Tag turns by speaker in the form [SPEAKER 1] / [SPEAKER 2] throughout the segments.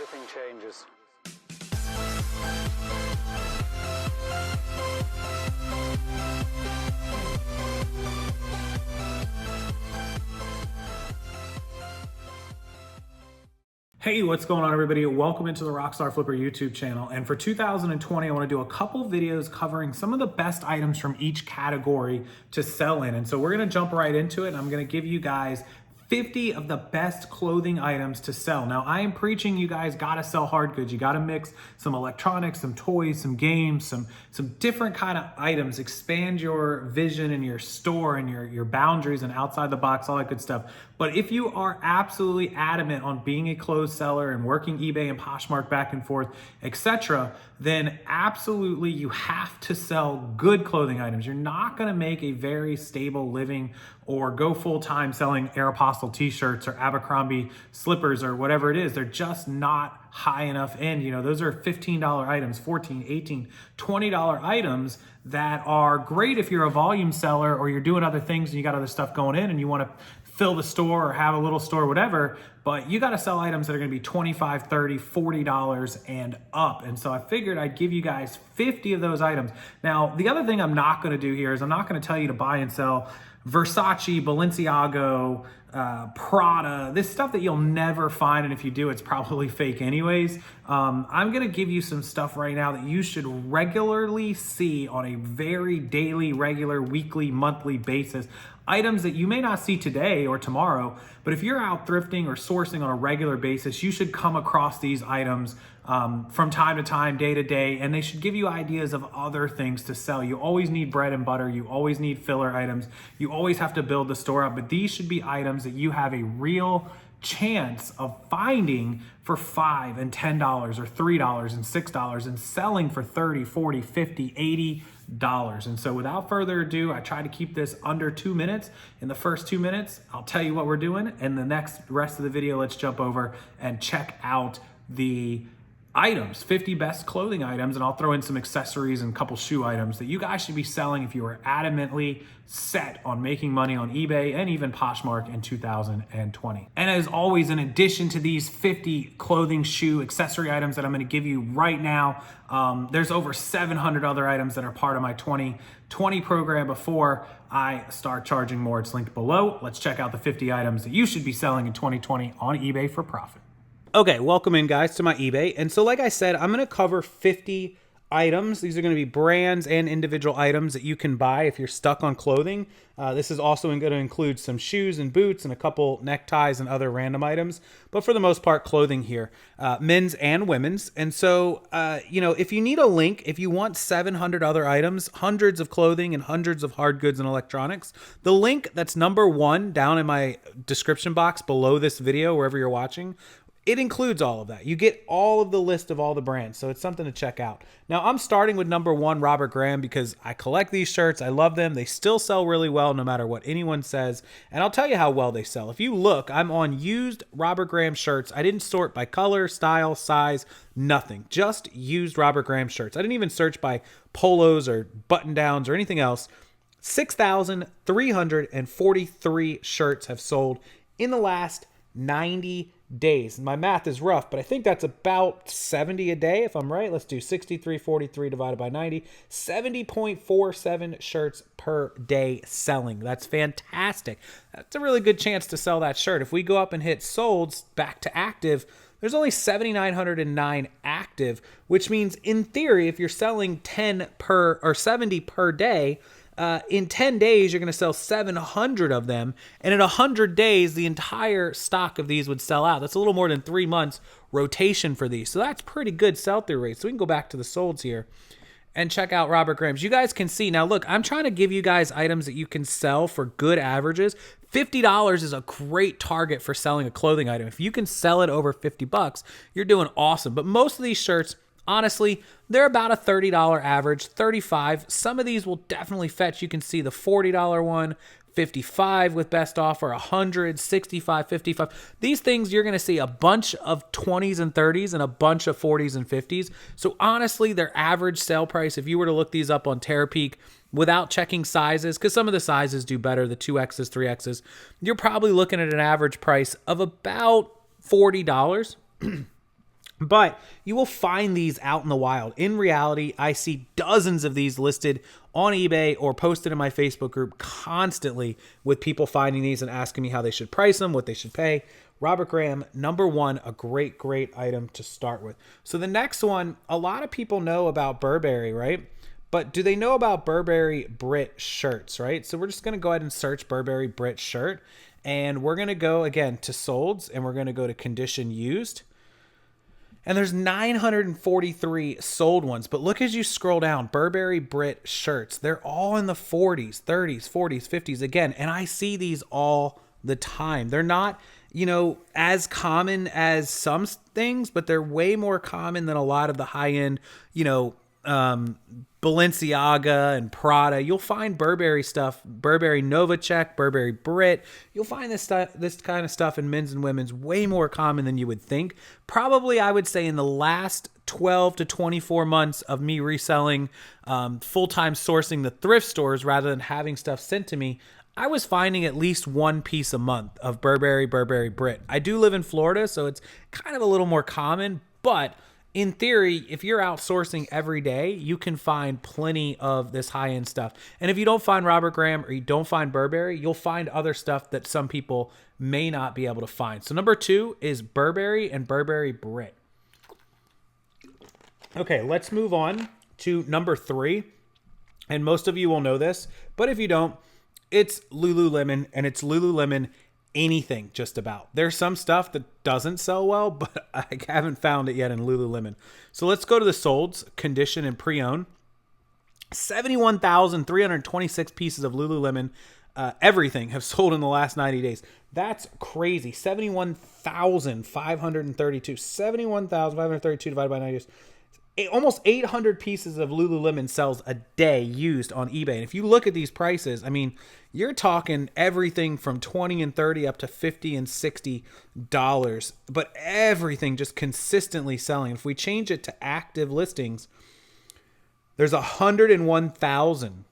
[SPEAKER 1] everything changes.
[SPEAKER 2] Hey, what's going on, everybody? Welcome into the Rockstarflipper YouTube channel. And for 2020, I want to do a couple videos covering some of the best items from each category to sell in. And so we're going to jump right into it. I'm going to give you guys 50 of the best clothing items to sell. Now, I am preaching you guys gotta sell hard goods. You gotta mix some electronics, some toys, some games, some different kind of items. Expand your vision and your store and your boundaries and outside the box, all that good stuff. But if you are absolutely adamant on being a clothes seller and working eBay and Poshmark back and forth, etc., then absolutely you have to sell good clothing items. You're not gonna make a very stable living or go full-time selling Aeropostale t-shirts or Abercrombie slippers or whatever it is. They're just not high enough end. You know, those are $15 items, $14, $18, $20 items that are great if you're a volume seller or you're doing other things and you got other stuff going in and you want to fill the store or have a little store, whatever, but you got to sell items that are going to be $25, $30, $40 and up. And so I figured I'd give you guys 50 of those items. Now, the other thing I'm not going to do here is I'm not going to tell you to buy and sell Versace, Balenciaga, Prada, this stuff that you'll never find, and if you do, it's probably fake anyways. I'm gonna give you some stuff right now that you should regularly see on a very daily, regular, weekly, monthly basis. Items that you may not see today or tomorrow, but if you're out thrifting or sourcing on a regular basis, you should come across these items from time to time, day to day, and they should give you ideas of other things to sell. You always need bread and butter. You always need filler items. You always have to build the store up, but these should be items that you have a real chance of finding for $5 and $10 or $3 and $6 and selling for $30, $40, $50, $80. And so without further ado, I try to keep this under 2 minutes. In the first 2 minutes, I'll tell you what we're doing. And the rest of the video, let's jump over and check out the items, 50 best clothing items, and I'll throw in some accessories and a couple shoe items that you guys should be selling if you are adamantly set on making money on eBay and even Poshmark in 2020. And as always, in addition to these 50 clothing, shoe, accessory items that I'm going to give you right now, there's over 700 other items that are part of my 2020 program before I start charging more. It's linked below. Let's check out the 50 items that you should be selling in 2020 on eBay for profit. Okay, welcome in, guys, to my eBay. And so like I said, I'm going to cover 50 items. These are going to be brands and individual items that you can buy if you're stuck on clothing. This is also going to include some shoes and boots and a couple neckties and other random items. But for the most part, clothing here, men's and women's. And so, you know, if you need a link, if you want 700 other items, hundreds of clothing and hundreds of hard goods and electronics, the link that's number 1 down in my description box below this video, wherever you're watching, it includes all of that. You get all of the list of all the brands, so it's something to check out. Now, I'm starting with number 1, Robert Graham, because I collect these shirts. I love them. They still sell really well no matter what anyone says, and I'll tell you how well they sell. If you look, I'm on used Robert Graham shirts. I didn't sort by color, style, size, nothing. Just used Robert Graham shirts. I didn't even search by polos or button-downs or anything else. 6,343 shirts have sold in the last 90 days. My math is rough, but I think that's about 70 a day if I'm right. Let's do 6,343 divided by 90. 70.47 shirts per day selling. That's fantastic. That's a really good chance to sell that shirt. If we go up and hit solds back to active, there's only 7,909 active, which means in theory, if you're selling 10 per or 70 per day, in 10 days, you're going to sell 700 of them. And in 100 days, the entire stock of these would sell out. That's a little more than 3 months rotation for these. So that's pretty good sell-through rate. So we can go back to the solds here and check out Robert Graham's. You guys can see. Now, look, I'm trying to give you guys items that you can sell for good averages. $50 is a great target for selling a clothing item. If you can sell it over $50, you're doing awesome. But most of these shirts, honestly, they're about a $30 average, $35. Some of these will definitely fetch. You can see the $40 one, $55 with best offer, $100, $65, $55. These things, you're going to see a bunch of 20s and 30s and a bunch of 40s and 50s. So honestly, their average sale price, if you were to look these up on Terapeak without checking sizes, because some of the sizes do better, the 2Xs, 3Xs, you're probably looking at an average price of about $40. But you will find these out in the wild. In reality, I see dozens of these listed on eBay or posted in my Facebook group constantly, with people finding these and asking me how they should price them, what they should pay. Robert Graham, number one, a great, great item to start with. So the next one, a lot of people know about Burberry, right? But do they know about Burberry Brit shirts, right? So we're just going to go ahead and search Burberry Brit shirt. And we're going to go, again, to solds, and we're going to go to condition used. And there's 943 sold ones. But look as you scroll down, Burberry Brit shirts. They're all in the 40s, 30s, 40s, 50s again. And I see these all the time. They're not, you know, as common as some things, but they're way more common than a lot of the high-end, you know, Balenciaga and Prada. You'll find Burberry stuff, Burberry Novacek, Burberry Brit. You'll find this kind of stuff in men's and women's way more common than you would think. Probably, I would say, in the last 12 to 24 months of me reselling, full-time sourcing the thrift stores rather than having stuff sent to me, I was finding at least one piece a month of Burberry Brit. I do live in Florida, so it's kind of a little more common, but in theory, if you're outsourcing every day, you can find plenty of this high-end stuff. And if you don't find Robert Graham or you don't find Burberry, you'll find other stuff that some people may not be able to find. So number two is Burberry and Burberry Brit. Okay, let's move on to number three. And most of you will know this, but if you don't, it's Lululemon, and it's Lululemon anything just about. There's some stuff that doesn't sell well, but I haven't found it yet in Lululemon. So let's go to the solds, condition, and pre-owned. 71,326 pieces of Lululemon everything have sold in the last 90 days. That's crazy. 71,532. 71,532 divided by 90 days. Almost 800 pieces of Lululemon sells a day used on eBay. And if you look at these prices, I mean, you're talking everything from 20 and 30 up to 50 and $60, but everything just consistently selling. If we change it to active listings, there's 101,000.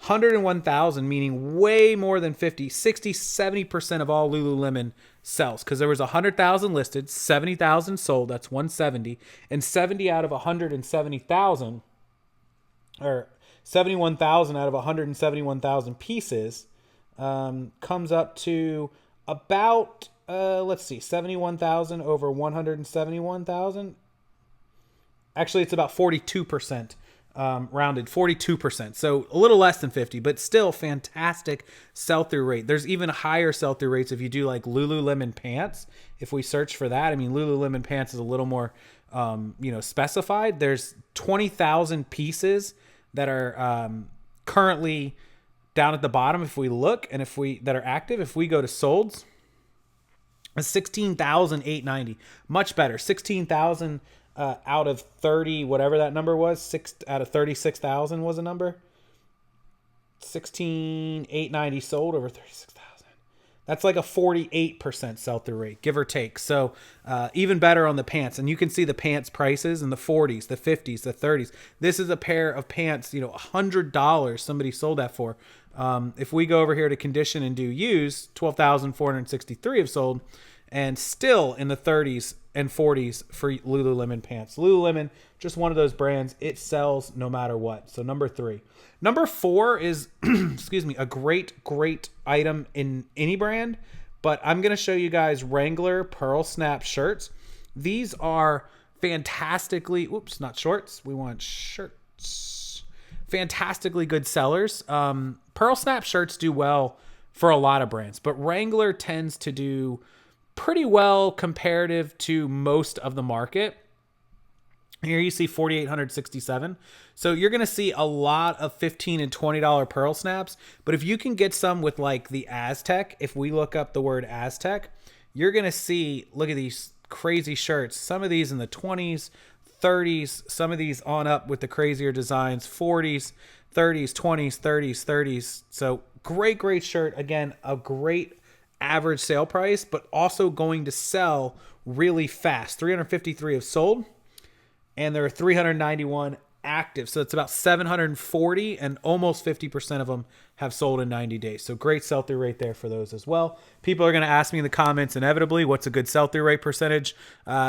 [SPEAKER 2] 101,000, meaning way more than 50, 60, 70% of all Lululemon sells, because there was 100,000 listed, 70,000 sold. That's 170, and 70 out of 170,000, or 71,000 out of 171,000 pieces, comes up to about let's see, 71,000 over 171,000. Actually, it's about 42%. Rounded 42%. So a little less than 50, but still fantastic sell-through rate. There's even higher sell-through rates if you do like Lululemon Pants. If we search for that, I mean, Lululemon Pants is a little more, specified. There's 20,000 pieces that are currently down at the bottom. If we look, and that are active, if we go to solds, 16,890, much better. 16,000 out of 30, whatever that number was, 6 out of 36,000 was a number. 16,890 sold over 36,000. That's like a 48% sell-through rate, give or take. So even better on the pants. And you can see the pants prices in the 40s, the 50s, the 30s. This is a pair of pants, $100 somebody sold that for. If we go over here to condition and do use, 12,463 have sold, and still in the 30s and 40s for Lululemon pants. Lululemon, just one of those brands. It sells no matter what. So number three. Number four is, a great, great item in any brand. But I'm going to show you guys Wrangler Pearl Snap shirts. These are fantastically, not shorts. We want shirts. Fantastically good sellers. Pearl Snap shirts do well for a lot of brands, but Wrangler tends to do pretty well comparative to most of the market. Here you see 4,867. So you're going to see a lot of $15 and $20 pearl snaps. But if you can get some with like the Aztec, if we look up the word Aztec, you're going to see, look at these crazy shirts. Some of these in the 20s, 30s, some of these on up with the crazier designs, 40s, 30s, 20s, 30s, 30s. So great, great shirt. Again, a great average sale price, but also going to sell really fast. 353 have sold, and there are 391 active. So it's about 740, and almost 50% of them have sold in 90 days. So great sell-through rate there for those as well. People are going to ask me in the comments inevitably, what's a good sell-through rate percentage?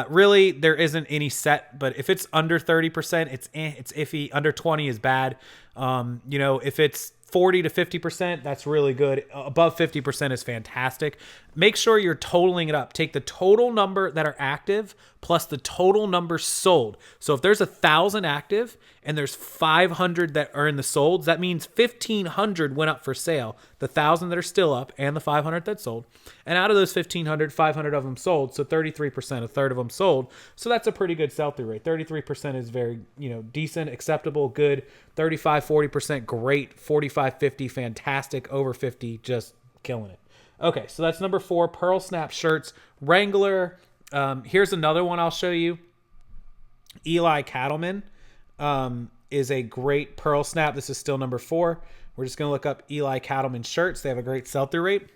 [SPEAKER 2] Really, there isn't any set, but if it's under 30%, it's iffy. Under 20 is bad. You know, if it's 40 to 50%, that's really good. Above 50% is fantastic. Make sure you're totaling it up. Take the total number that are active plus the total number sold. So if there's 1,000 active and there's 500 that are in the solds, that means 1,500 went up for sale. The 1,000 that are still up and the 500 that sold. And out of those 1,500, 500 of them sold. So 33%, a third of them sold. So that's a pretty good sell-through rate. 33% is very, you know, decent, acceptable, good. 35, 40%, great. 45, 50, fantastic. Over 50, just killing it. Okay, so that's number 4, Pearl Snap Shirts. Wrangler. Here's another one I'll show you. Eli Cattleman is a great Pearl Snap. This is still number 4. We're just going to look up Eli Cattleman Shirts. They have a great sell-through rate.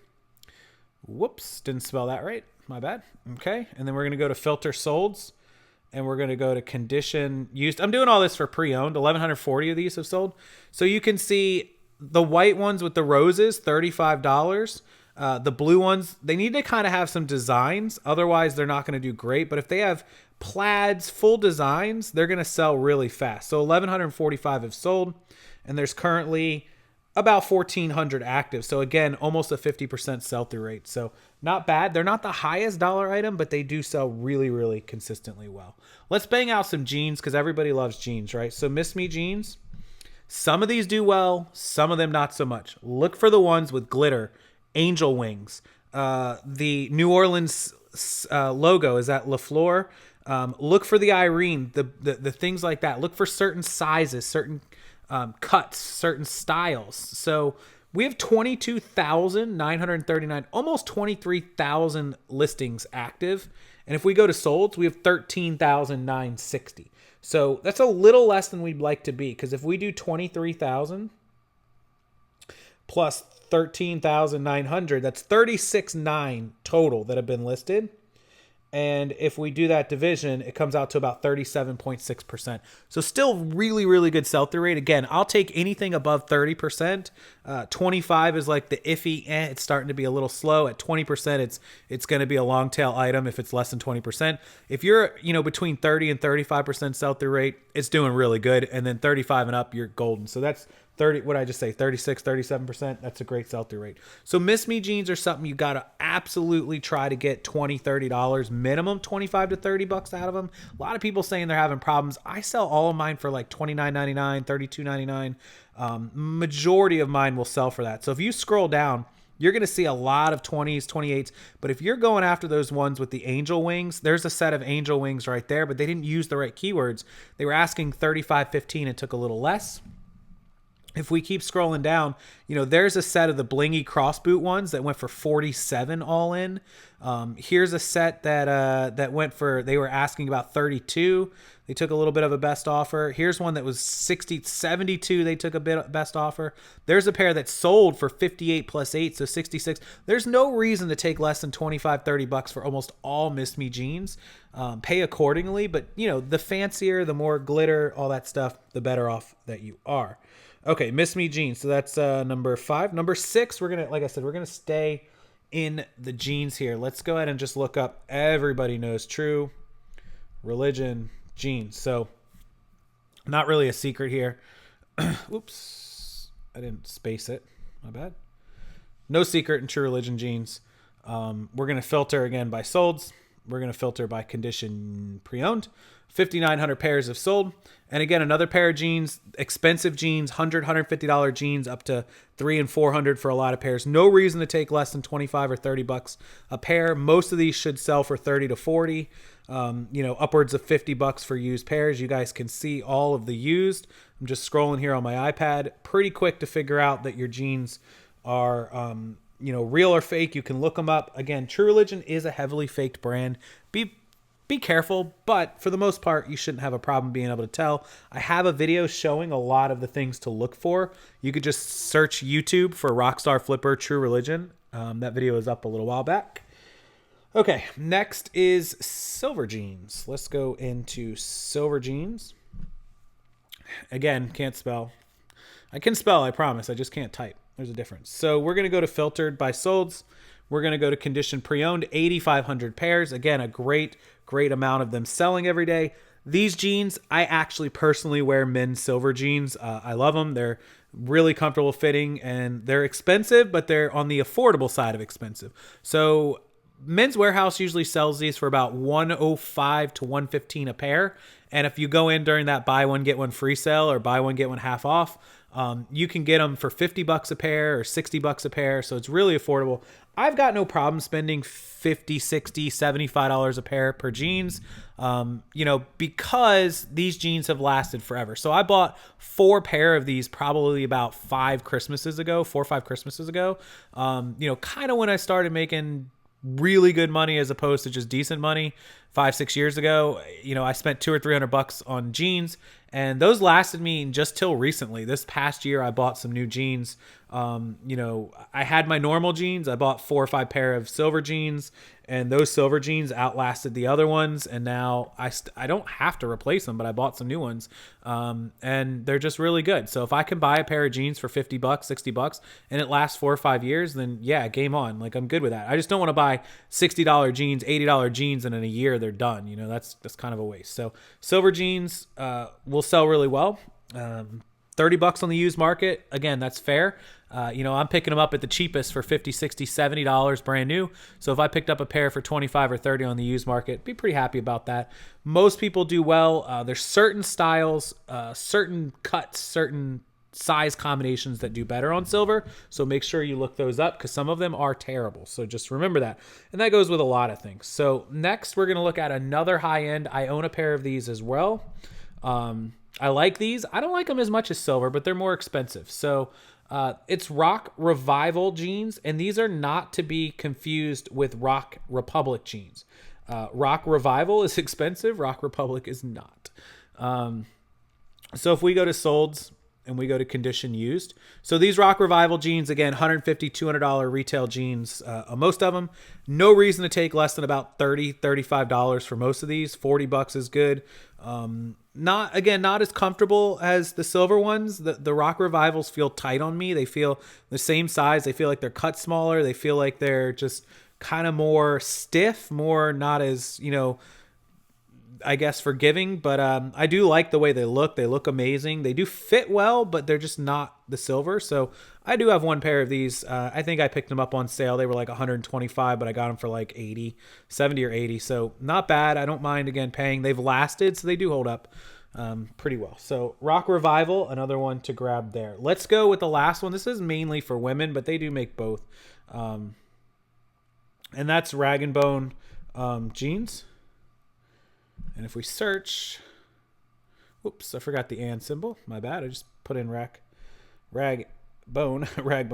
[SPEAKER 2] Whoops, didn't spell that right. My bad. Okay, and then we're going to go to Filter Solds, and we're going to go to Condition Used. I'm doing all this for pre-owned. 1,140 of these have sold. So you can see the white ones with the roses, $35. The blue ones, they need to kind of have some designs. Otherwise, they're not going to do great. But if they have plaids, full designs, they're going to sell really fast. So 1,145 have sold, and there's currently about 1,400 active. So again, almost a 50% sell-through rate. So not bad. They're not the highest dollar item, but they do sell really, really consistently well. Let's bang out some jeans because everybody loves jeans, right? So Miss Me jeans. Some of these do well, some of them not so much. Look for the ones with glitter, angel wings. The New Orleans logo is at LaFleur. Look for the Irene, the things like that. Look for certain sizes, certain cuts, certain styles. So we have 22,939, almost 23,000 listings active. And if we go to solds, we have 13,960. So that's a little less than we'd like to be, because if we do 23,000 plus 13,900, that's 36,900 total that have been listed. And if we do that division, it comes out to about 37.6%. So still really, really good sell-through rate. Again, I'll take anything above 30%. 25 is like the iffy, it's starting to be a little slow. At 20%, it's going to be a long tail item if it's less than 20%. If you're, you know, between 30 and 35% sell-through rate, it's doing really good. And then 35 and up, you're golden. So that's 30, what did I just say? 36, 37%. That's a great sell-through rate. So Miss Me jeans are something you got to absolutely try to get $20, $30, minimum 25 to 30 bucks out of them. A lot of people saying they're having problems. I sell all of mine for like $29.99, $32.99. Majority of mine will sell for that. So if you scroll down, you're going to see a lot of 20s, 28s. But if you're going after those ones with the angel wings, there's a set of angel wings right there, but they didn't use the right keywords. They were asking 35, 15. It took a little less. If we keep scrolling down, you know, there's a set of the blingy cross boot ones that went for 47 all in. Here's a set that went for, they were asking about 32. They took a little bit of a best offer. Here's one that was 60, 72. They took a bit best offer. There's a pair that sold for 58 plus 8, so 66. There's no reason to take less than 25, 30 bucks for almost all Miss Me jeans. Pay accordingly, but you know, the fancier, the more glitter, all that stuff, the better off that you are. Okay, Miss Me jeans. So that's number 5. Number 6, we're gonna, like I said, we're gonna stay in the jeans here. Let's go ahead and just look up. Everybody knows True Religion jeans. So not really a secret here. Oops, I didn't space it. My bad. No secret in True Religion jeans. We're gonna filter again by solds. We're gonna filter by condition pre-owned. 5,900 pairs have sold. And again, another pair of jeans, expensive jeans, $100, $150 jeans, up to $300 and $400 for a lot of pairs. No reason to take less than 25 or 30 bucks a pair. Most of these should sell for 30 to 40, you know, upwards of 50 bucks for used pairs. You guys can see all of the used. I'm just scrolling here on my iPad. Pretty quick to figure out that your jeans are, you know, real or fake. You can look them up. Again, True Religion is a heavily faked brand. Be careful, but for the most part, you shouldn't have a problem being able to tell. I have a video showing a lot of the things to look for. You could just search YouTube for Rockstarflipper True Religion. That video is up a little while back. Okay, next is silver jeans. Let's go into silver jeans. Again, can't spell. I can spell, I promise. I just can't type. There's a difference. So we're going to go to filtered by solds. We're going to go to condition pre-owned, 8,500 pairs. Again, a great amount of them selling every day. These jeans, I actually personally wear men's silver jeans. I love them. They're really comfortable fitting, and they're expensive, but they're on the affordable side of expensive. So Men's Warehouse usually sells these for about $105 to $115 a pair. And if you go in during that buy one, get one free sale or buy one, get one half off, you can get them for $50 a pair or $60 a pair. So it's really affordable. I've got no problem spending $50, $60, $75 a pair per jeans, because these jeans have lasted forever. So I bought 4 pair of these probably about 4 or 5 Christmases ago, kind of when I started making really good money as opposed to just decent money 5-6 years ago. I spent $200 or $300 on jeans, and those lasted me just till recently. This past year, I bought some new jeans. I had my normal jeans. I bought 4 or 5 pair of silver jeans, and those silver jeans outlasted the other ones. And now I don't have to replace them, but I bought some new ones, and they're just really good. So if I can buy a pair of jeans for $50, $60, and it lasts 4 or 5 years, then yeah, game on. Like, I'm good with that. I just don't want to buy $60 jeans, $80 jeans, and in a year they're done. That's kind of a waste. So silver jeans will sell really well. $30 on the used market. Again, that's fair. I'm picking them up at the cheapest for $50, $60, $70 brand new. So if I picked up a pair for $25 or $30 on the used market, be pretty happy about that. Most people do well. There's certain styles, certain cuts, certain size combinations that do better on silver. So make sure you look those up, because some of them are terrible. So just remember that. And that goes with a lot of things. So next, we're going to look at another high end. I own a pair of these as well. I like these. I don't like them as much as silver, but they're more expensive. So it's Rock Revival jeans, and these are not to be confused with Rock Republic jeans. Rock Revival is expensive. Rock Republic is not. So if we go to solds and we go to condition used, so these Rock Revival jeans, again, $150, $200 retail jeans, most of them. No reason to take less than about $30, $35 for most of these. $40 is good. Not as comfortable as the silver ones. The Rock Revivals feel tight on me. They feel the same size. They feel like they're cut smaller. They feel like they're just kind of more stiff, more not as, I guess, forgiving. But I do like the way they look. They look amazing. They do fit well, but they're just not the silver. So I do have one pair of these. I think I picked them up on sale. They were like $125, but I got them for like $70 or $80. So not bad. I don't mind, again, paying. They've lasted, so they do hold up pretty well. So Rock Revival, another one to grab there. Let's go with the last one. This is mainly for women, but they do make both. And that's Rag & Bone jeans. And if we search, whoops, I forgot the and symbol. My bad. I just put in rag bone, rag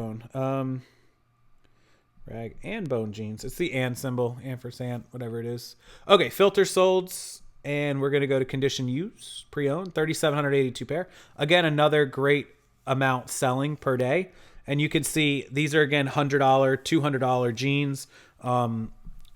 [SPEAKER 2] and bone jeans. It's the and symbol, ampersand, whatever it is. Okay, filter solds, and we're going to go to condition use, pre-owned, 3,782 pair. Again, another great amount selling per day. And you can see these are, again, $100, $200 jeans.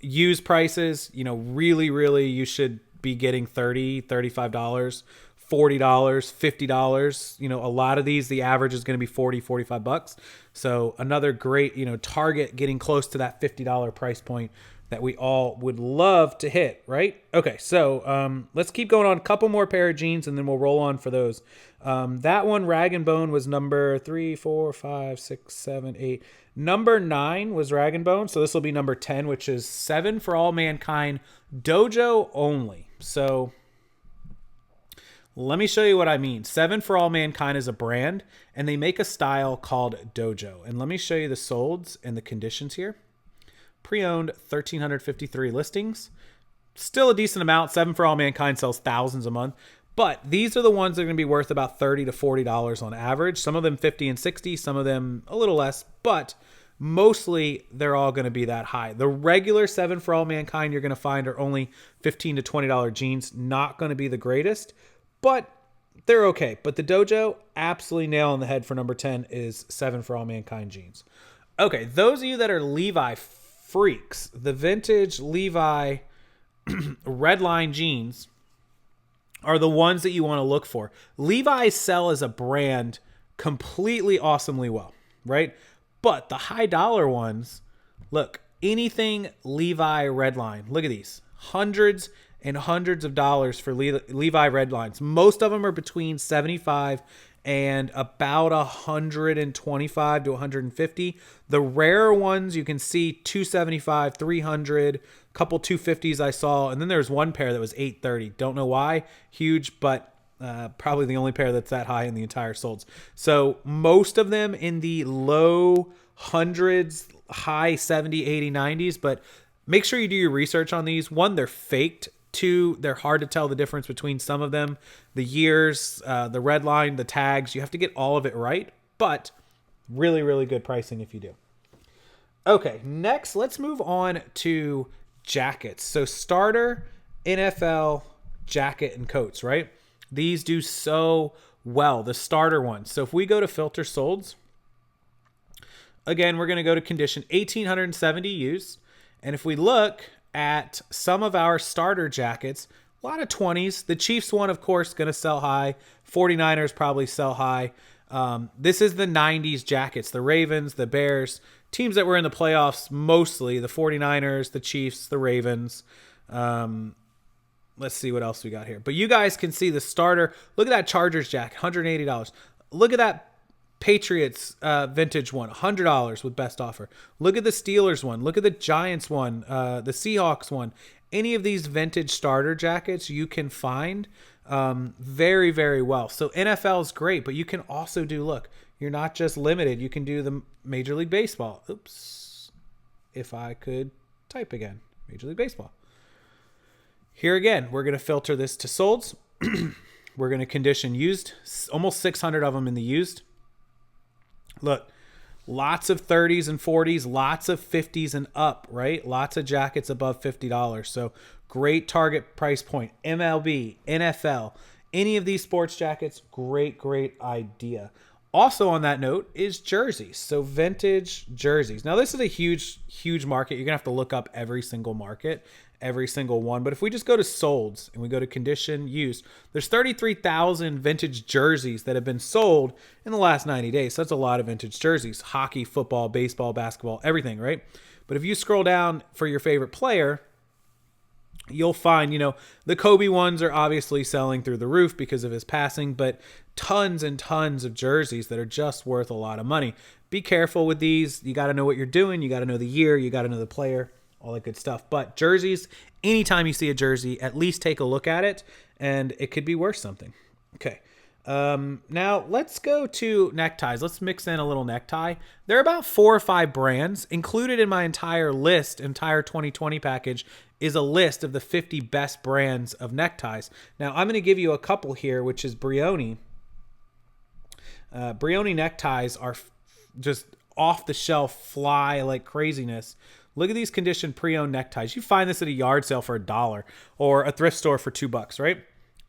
[SPEAKER 2] Used prices, really you should be getting $30, $35, $40, $50. A lot of these, the average is going to be $40, $45. So another great, target, getting close to that $50 price point that we all would love to hit, right? Okay, so let's keep going on. A couple more pair of jeans, and then we'll roll on for those. That one, Rag & Bone, was number 3, 4, 5, 6, 7, 8. Number 9 was Rag & Bone, so this will be number 10, which is 7 for All Mankind, dojo only. So let me show you what I mean. 7 for All Mankind is a brand, and they make a style called dojo. And let me show you the solds and the conditions here. Pre-owned, 1,353 listings. Still a decent amount. 7 for All Mankind sells thousands a month. But these are the ones that are going to be worth about $30 to $40 on average. Some of them 50 and 60, some of them a little less, but mostly they're all going to be that high. The regular 7 for All Mankind you're going to find are only $15 to $20 jeans. Not going to be the greatest, but they're okay. But the dojo, absolutely nail on the head for number 10 is 7 for All Mankind jeans. Okay, those of you that are Levi freaks, the vintage Levi Redline jeans are the ones that you want to look for. Levi's sell as a brand completely awesomely well, right? But the high dollar ones, look, anything Levi Redline, look at these. Hundreds and hundreds of dollars for Levi Redlines. Most of them are between 75 and about 125 to 150. The rare ones you can see 275, 300, couple 250s I saw, and then there's one pair that was 830. Don't know why, huge, but probably the only pair that's that high in the entire solds. So most of them in the low hundreds, high 70, 80, 90s, but make sure you do your research on these. One, they're faked. Two, they're hard to tell the difference between some of them. The years, the red line, the tags, you have to get all of it right, but really, really good pricing if you do. Okay, next, let's move on to jackets. So starter, NFL, jacket, and coats, right? These do so well, the starter ones. So if we go to filter solds, again, we're going to go to condition 1,870 used. And if we look at some of our starter jackets, a lot of 20s. The Chiefs one, of course, going to sell high. 49ers probably sell high. This is the 90s jackets, the Ravens, the Bears, teams that were in the playoffs mostly, the 49ers, the Chiefs, the Ravens. Let's see what else we got here. But you guys can see the starter. Look at that Chargers jacket, $180. Look at that Patriots vintage one, $100 with best offer. Look at the Steelers one. Look at the Giants one, the Seahawks one. Any of these vintage starter jackets you can find very, very well. So NFL is great, but you can also do, look, you're not just limited. You can do the Major League Baseball. Oops. If I could type again. Major League Baseball. Here again, we're going to filter this to solds. We're going to condition used. Almost 600 of them in the used. Look, lots of 30s and 40s, lots of 50s and up, right? Lots of jackets above $50. So great target price point. MLB, NFL, any of these sports jackets, great, great idea. Also on that note is jerseys. So vintage jerseys. Now this is a huge, huge market. You're going to have to look up every single market, every single one. But if we just go to solds and we go to condition used, there's 33,000 vintage jerseys that have been sold in the last 90 days. So that's a lot of vintage jerseys. Hockey, football, baseball, basketball, everything, right? But if you scroll down for your favorite player, you'll find, the Kobe ones are obviously selling through the roof because of his passing, but tons and tons of jerseys that are just worth a lot of money. Be careful with these. You got to know what you're doing. You got to know the year. You got to know the player, all that good stuff. But jerseys, anytime you see a jersey, at least take a look at it, and it could be worth something. Okay. Now let's go to neckties. Let's mix in a little necktie. There are about 4 or 5 brands included in my entire list, entire 2020 package is a list of the 50 best brands of neckties. Now I'm going to give you a couple here, which is Brioni. Brioni neckties are just off the shelf, fly like craziness. Look at these conditioned pre-owned neckties. You find this at a yard sale for $1 or a thrift store for $2, right?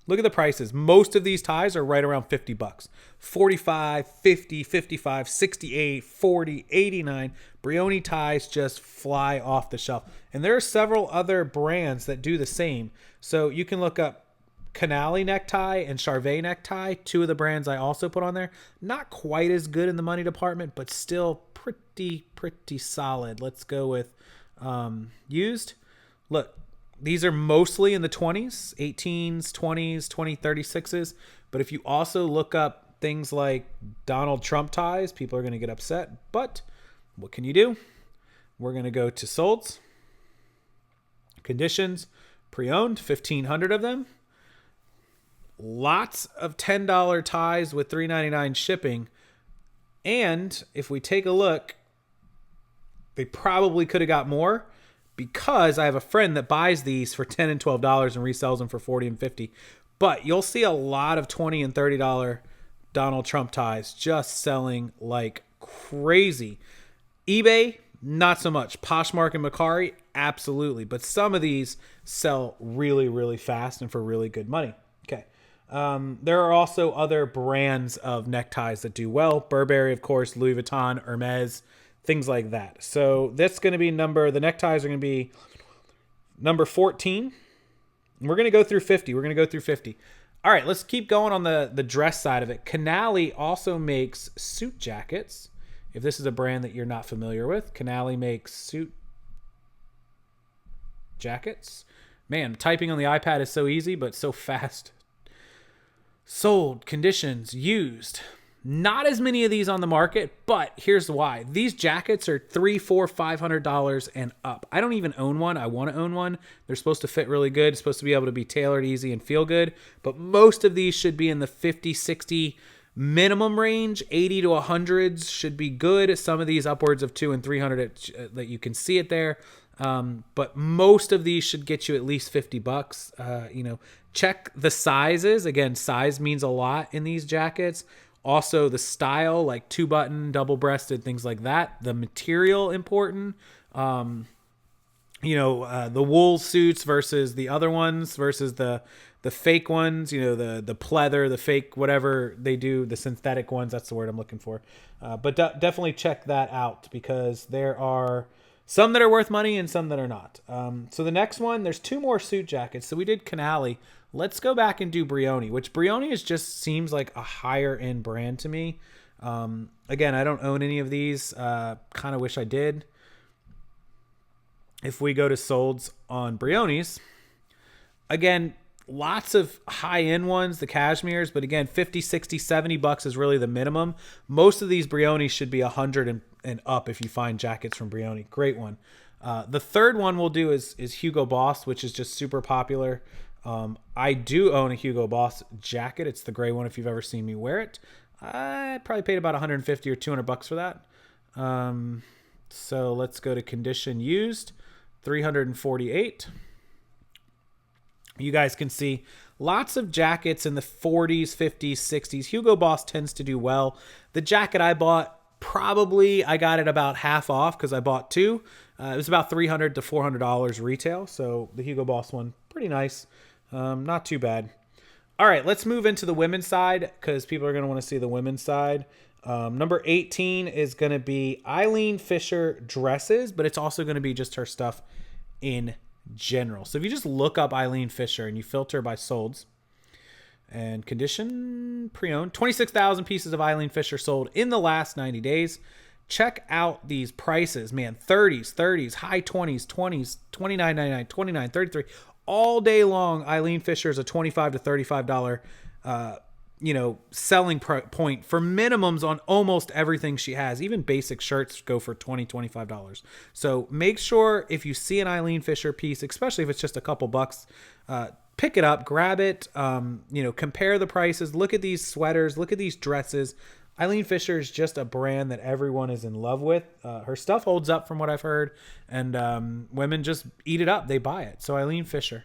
[SPEAKER 2] Look at the prices. Most of these ties are right around $50. 45, 50, 55, 68, 40, 89. Brioni ties just fly off the shelf. And there are several other brands that do the same. So you can look up Canali necktie and Charvet necktie, 2 of the brands I also put on there. Not quite as good in the money department, but still pretty solid. Let's go with used. Look, these are mostly in the 20s, 18s, 20s, 36s. But if you also look up things like Donald Trump ties, people are going to get upset. But what can you do? We're going to go to solds, conditions, pre-owned, 1,500 of them. Lots of $10 ties with $3.99 shipping. And if we take a look, they probably could have got more, because I have a friend that buys these for $10 and $12 and resells them for $40 and $50. But you'll see a lot of $20 and $30 Donald Trump ties just selling like crazy. eBay, not so much. Poshmark and Mercari, absolutely. But some of these sell really, really fast and for really good money. Okay. There are also other brands of neckties that do well. Burberry, of course, Louis Vuitton, Hermes, things like that. So that's going to be the neckties are going to be number 14. We're going to go through 50. All right, let's keep going on the dress side of it. Canali also makes suit jackets. If this is a brand that you're not familiar with, Canali makes suit jackets. Man, typing on the iPad is so easy, but so fast. Sold, conditions, used. Not as many of these on the market, but here's why. These jackets are $300, $400, $500 and up. I don't even own one. I want to own one. They're supposed to fit really good. It's supposed to be able to be tailored, easy, and feel good. But most of these should be in the 50, 60 minimum range. 80 to 100s should be good. Some of these upwards of 200 and 300 that you can see it there. But most of these should get you at least $50. Check the sizes. Again, size means a lot in these jackets. Also the style, like 2-button, double-breasted, things like that. The material important. The wool suits versus the other ones versus the fake ones, the pleather, the fake, whatever they do, the synthetic ones. That's the word I'm looking for. But definitely check that out because there are some that are worth money and some that are not. So the next one, there's 2 more suit jackets. So we did Canali. Let's go back and do Brioni, which Brioni just seems like a higher end brand to me. Again, I don't own any of these. Kind of wish I did. If we go to solds on Brioni's, again, lots of high end ones, the Cashmeres, but again, 50, 60, 70 bucks is really the minimum. Most of these Brioni should be 100 and up if you find jackets from Brioni. Great one. The third one we'll do is Hugo Boss, which is just super popular. I do own a Hugo Boss jacket. It's the gray one if you've ever seen me wear it. I probably paid about 150 or 200 bucks for that. So let's go to condition used, 348. You guys can see lots of jackets in the 40s, 50s, 60s. Hugo Boss tends to do well. The jacket I bought, probably I got it about half off because I bought 2. It was about $300 to $400 retail. So the Hugo Boss one, pretty nice. Not too bad. All right, let's move into the women's side because people are going to want to see the women's side. Number 18 is going to be Eileen Fisher dresses, but it's also going to be just her stuff in general. So if you just look up Eileen Fisher and you filter by solds and condition pre-owned, 26,000 pieces of Eileen Fisher sold in the last 90 days. Check out these prices, man. 30s, high 20s, $29.99, $29, $33. All day long, Eileen Fisher is a $25 to $35 selling point for minimums on almost everything she has. Even basic shirts go for $20, $25. So make sure if you see an Eileen Fisher piece, especially if it's just a couple bucks, pick it up, grab it, compare the prices, look at these sweaters, look at these dresses. Eileen Fisher is just a brand that everyone is in love with. Her stuff holds up from what I've heard, and women just eat it up. They buy it. So Eileen Fisher.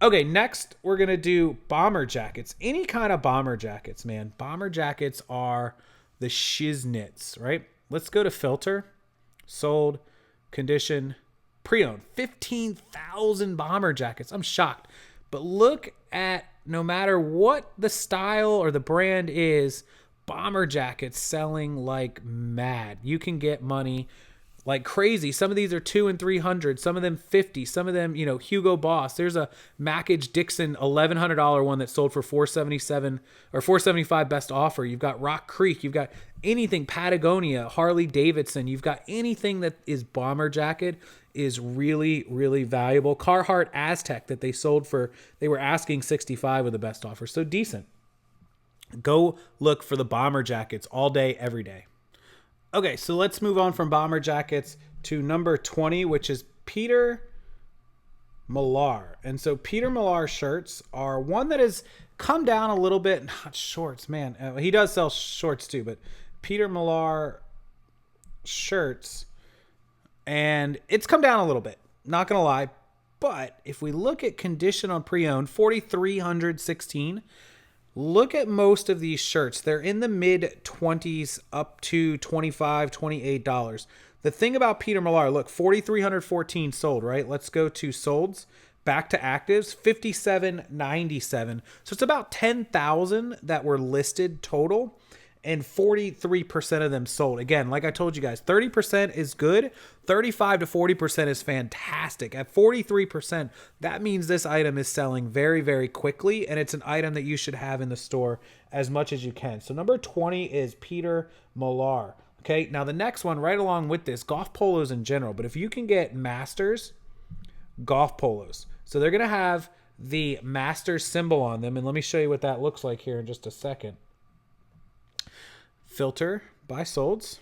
[SPEAKER 2] Okay, next we're going to do bomber jackets. Any kind of bomber jackets, man. Bomber jackets are the shiznits, right? Let's go to filter, sold, condition, pre-owned. 15,000 bomber jackets. I'm shocked. But look at, no matter what the style or the brand is, bomber jackets selling like mad. You can get money like crazy. Some of these are 200 and 300, some of them 50, some of them, Hugo Boss. There's a Mackage Dixon $1,100 one that sold for $477 or $475 best offer. You've got Rock Creek, you've got anything Patagonia, Harley-Davidson, you've got anything that is bomber jacket is really, really valuable. Carhartt Aztec that they sold for, they were asking $65 with the best offer. So decent. Go look for the bomber jackets all day, every day. Okay, so let's move on from bomber jackets to number 20, which is Peter Millar. And so Peter Millar shirts are one that has come down a little bit. Not shorts, man. He does sell shorts too, but Peter Millar shirts. And it's come down a little bit. Not going to lie. But if we look at condition on pre-owned, 4,316. Look at most of these shirts. They're in the mid 20s up to $25, $28. The thing about Peter Millar, look, 4,314 sold, right? Let's go to solds, back to actives, 5,797. So it's about 10,000 that were listed total. and 43% of them sold. Again, like I told you guys, 30% is good. 35 to 40% is fantastic. At 43%, that means this item is selling very, very quickly, and it's an item that you should have in the store as much as you can. So number 20 is Peter Millar. Okay, now the next one right along with this, golf polos in general, but if you can get Masters golf polos. So they're going to have the Masters symbol on them, and let me show you what that looks like here in just a second. Filter by Solds,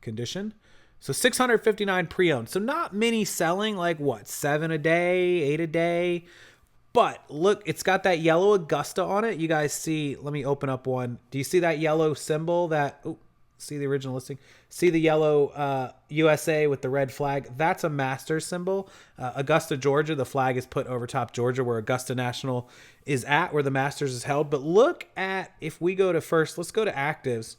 [SPEAKER 2] condition. So 659 pre-owned. So not many selling, like what, 7 a day, 8 a day. But look, it's got that yellow Augusta on it. You guys see, let me open up one. Do you see that yellow symbol that, oh, see the original listing? See the yellow USA with the red flag? That's a Masters symbol. Augusta, Georgia, the flag is put over top Georgia where Augusta National is at, where the Masters is held. But look at, if we go to first, let's go to actives.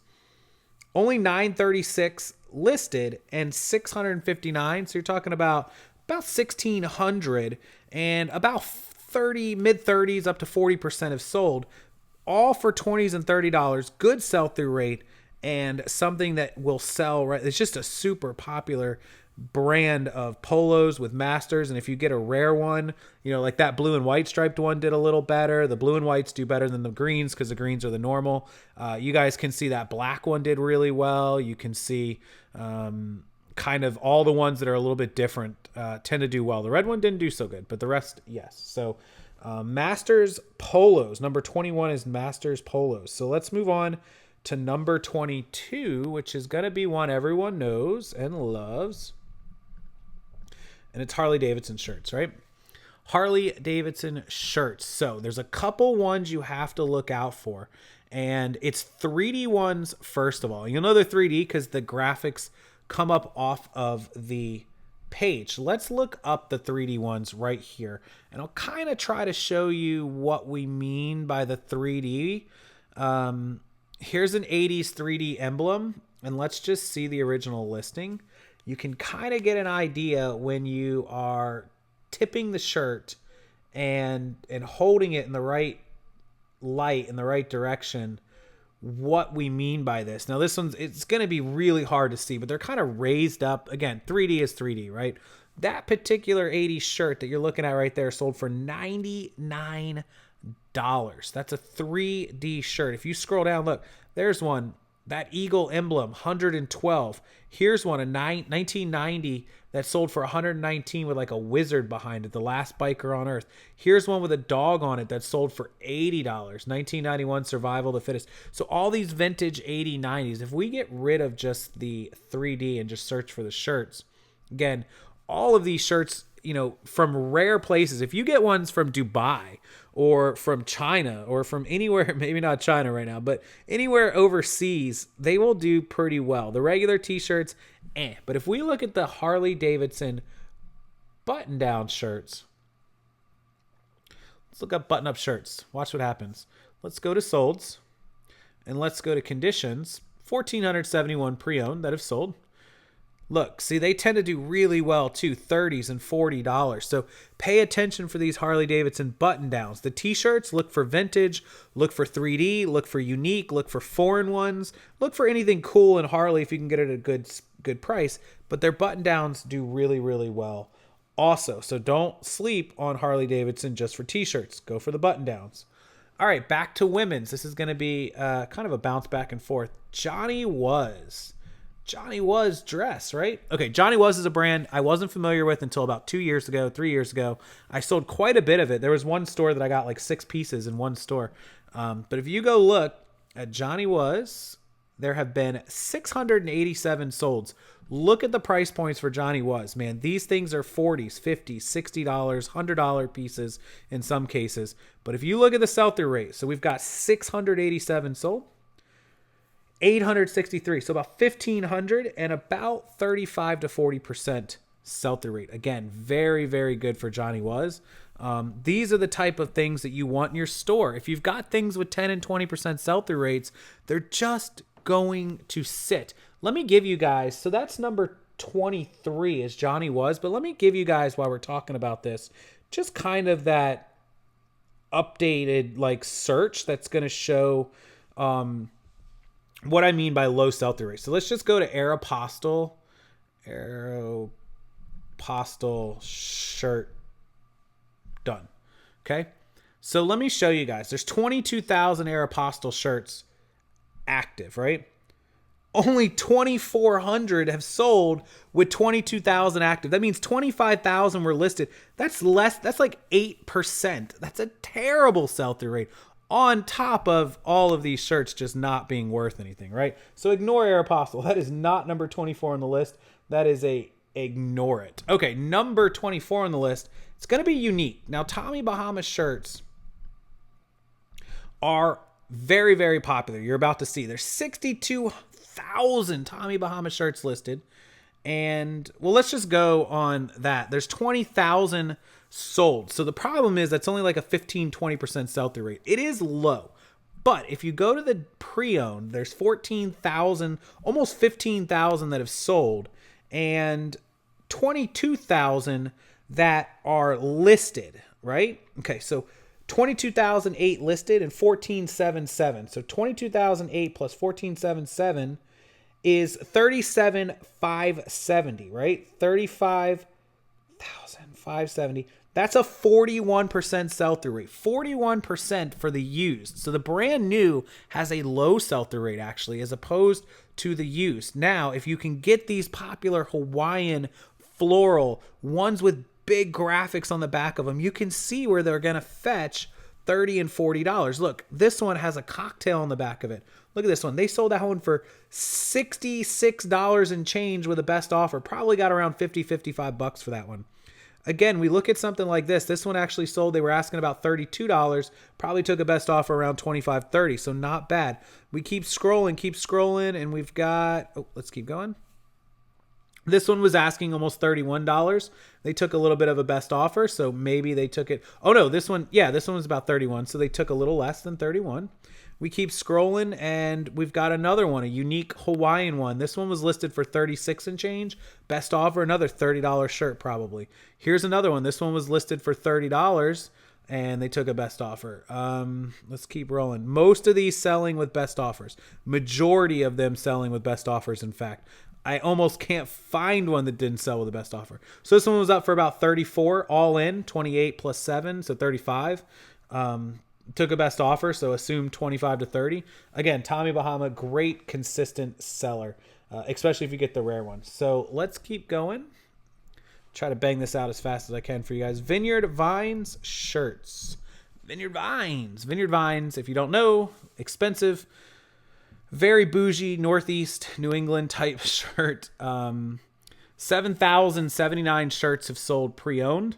[SPEAKER 2] Only 936 listed and 659. So you're talking about 1,600 and about mid 30s up to 40% have sold, all for $20s and $30. Good sell-through rate and something that will sell. Right, it's just a super popular brand of polos with Masters. And if you get a rare one, you know, like that blue and white striped one did a little better. The blue and whites do better than the greens because the greens are the normal. You guys can see that black one did really well. You can see kind of all the ones that are a little bit different tend to do well. The red one didn't do so good, but the rest, yes. So Masters polos, number 21 is Masters polos. So let's move on to number 22, which is going to be one everyone knows and loves. And it's Harley-Davidson shirts, right? Harley-Davidson shirts. So there's a couple ones you have to look out for. And it's 3D ones, first of all. You'll know they're 3D because the graphics come up off of the page. Let's look up the 3D ones right here. And I'll kind of try to show you what we mean by the 3D. Here's an 80s 3D emblem. And let's just see the original listing. You can kind of get an idea when you are tipping the shirt and holding it in the right light, in the right direction, what we mean by this. Now this one's, it's going to be really hard to see, but they're kind of raised up. Again, 3D is 3D, right? That particular 80s shirt that you're looking at right there sold for $99. That's a 3D shirt. If you scroll down, look, there's one. That eagle emblem, 112. Here's one, a 1990 that sold for 119 with like a wizard behind it, the last biker on earth. Here's one with a dog on it that sold for $80. 1991 Survival the Fittest. So all these vintage 80s, 90s, if we get rid of just the 3D and just search for the shirts, again, all of these shirts, you know, from rare places, if you get ones from Dubai or from China or from anywhere, maybe not China right now, but anywhere overseas, they will do pretty well. The regular t-shirts, but if we look at the Harley-Davidson button-down shirts, let's look up button-up shirts. Watch what happens. Let's go to solds and let's go to conditions. 1,471 pre-owned that have sold. Look, see, they tend to do really well too, $30s and $40. So pay attention for these Harley-Davidson button-downs. The t-shirts, look for vintage, look for 3D, look for unique, look for foreign ones, look for anything cool in Harley if you can get it at a good price. But their button-downs do really, really well also. So don't sleep on Harley-Davidson just for t-shirts. Go for the button-downs. All right, back to women's. This is going to be kind of a bounce back and forth. Johnny Was dress, right? Okay, Johnny Was is a brand I wasn't familiar with until about 3 years ago. I sold quite a bit of it. There was one store that I got like 6 pieces in one store. But if you go look at Johnny Was, there have been 687 solds. Look at the price points for Johnny Was, man. These things are $40s, $50s, $60, $100 pieces in some cases. But if you look at the sell-through rate, so we've got 687 sold. 863, so about 1,500 and about 35 to 40% sell-through rate. Again, very, very good for Johnny Was. These are the type of things that you want in your store. If you've got things with 10 and 20% sell-through rates, they're just going to sit. Let me give you guys, so that's number 23 is Johnny Was, but let me give you guys, while we're talking about this, just kind of that updated like search that's going to show what I mean by low sell-through rate. So let's just go to Aeropostale shirt. Done. Okay. So let me show you guys. There's 22,000 Aeropostale shirts active, right? Only 2,400 have sold with 22,000 active. That means 25,000 were listed. That's less. That's like 8%. That's a terrible sell-through rate on top of all of these shirts just not being worth anything, right? So ignore Aeropostale. That is not number 24 on the list. That is ignore it. Okay, number 24 on the list. It's going to be unique. Now, Tommy Bahama shirts are very, very popular. You're about to see. There's 62,000 Tommy Bahama shirts listed. And, well, let's just go on that. There's 20,000 sold. So the problem is that's only like a 15-20% sell-through rate. It is low. But if you go to the pre-owned, there's 14,000, almost 15,000 that have sold, and 22,000 that are listed, right? Okay, so 22,008 listed and 14,777. So 22,008 plus 14,777 is 37,570, right? 35,570. That's a 41% sell-through rate. 41% for the used. So the brand new has a low sell-through rate actually, as opposed to the used. Now, if you can get these popular Hawaiian floral ones with big graphics on the back of them, you can see where they're going to fetch $30 and $40. Look, this one has a cocktail on the back of it. Look at this one. They sold that one for $66 and change with a best offer. Probably got around $50, $55 for that one. Again, we look at something like this. This one actually sold. They were asking about $32. Probably took a best offer around $25, $30. So not bad. We keep scrolling, and we've got, oh, let's keep going. This one was asking almost $31. They took a little bit of a best offer, so maybe they took it. Oh no, this one was about $31, so they took a little less than $31. We keep scrolling, and we've got another one, a unique Hawaiian one. This one was listed for $36 and change. Best offer, another $30 shirt probably. Here's another one. This one was listed for $30, and they took a best offer. Let's keep rolling. Most of these selling with best offers. Majority of them selling with best offers, in fact. I almost can't find one that didn't sell with the best offer. So this one was up for about 34 all in, 28 plus 7, so 35. Took a best offer, so assume 25 to 30. Again, Tommy Bahama, great consistent seller, especially if you get the rare ones. So let's keep going. Try to bang this out as fast as I can for you guys. Vineyard Vines shirts. Vineyard Vines, if you don't know, expensive. Very bougie, Northeast New England type shirt. 7,079 shirts have sold pre-owned.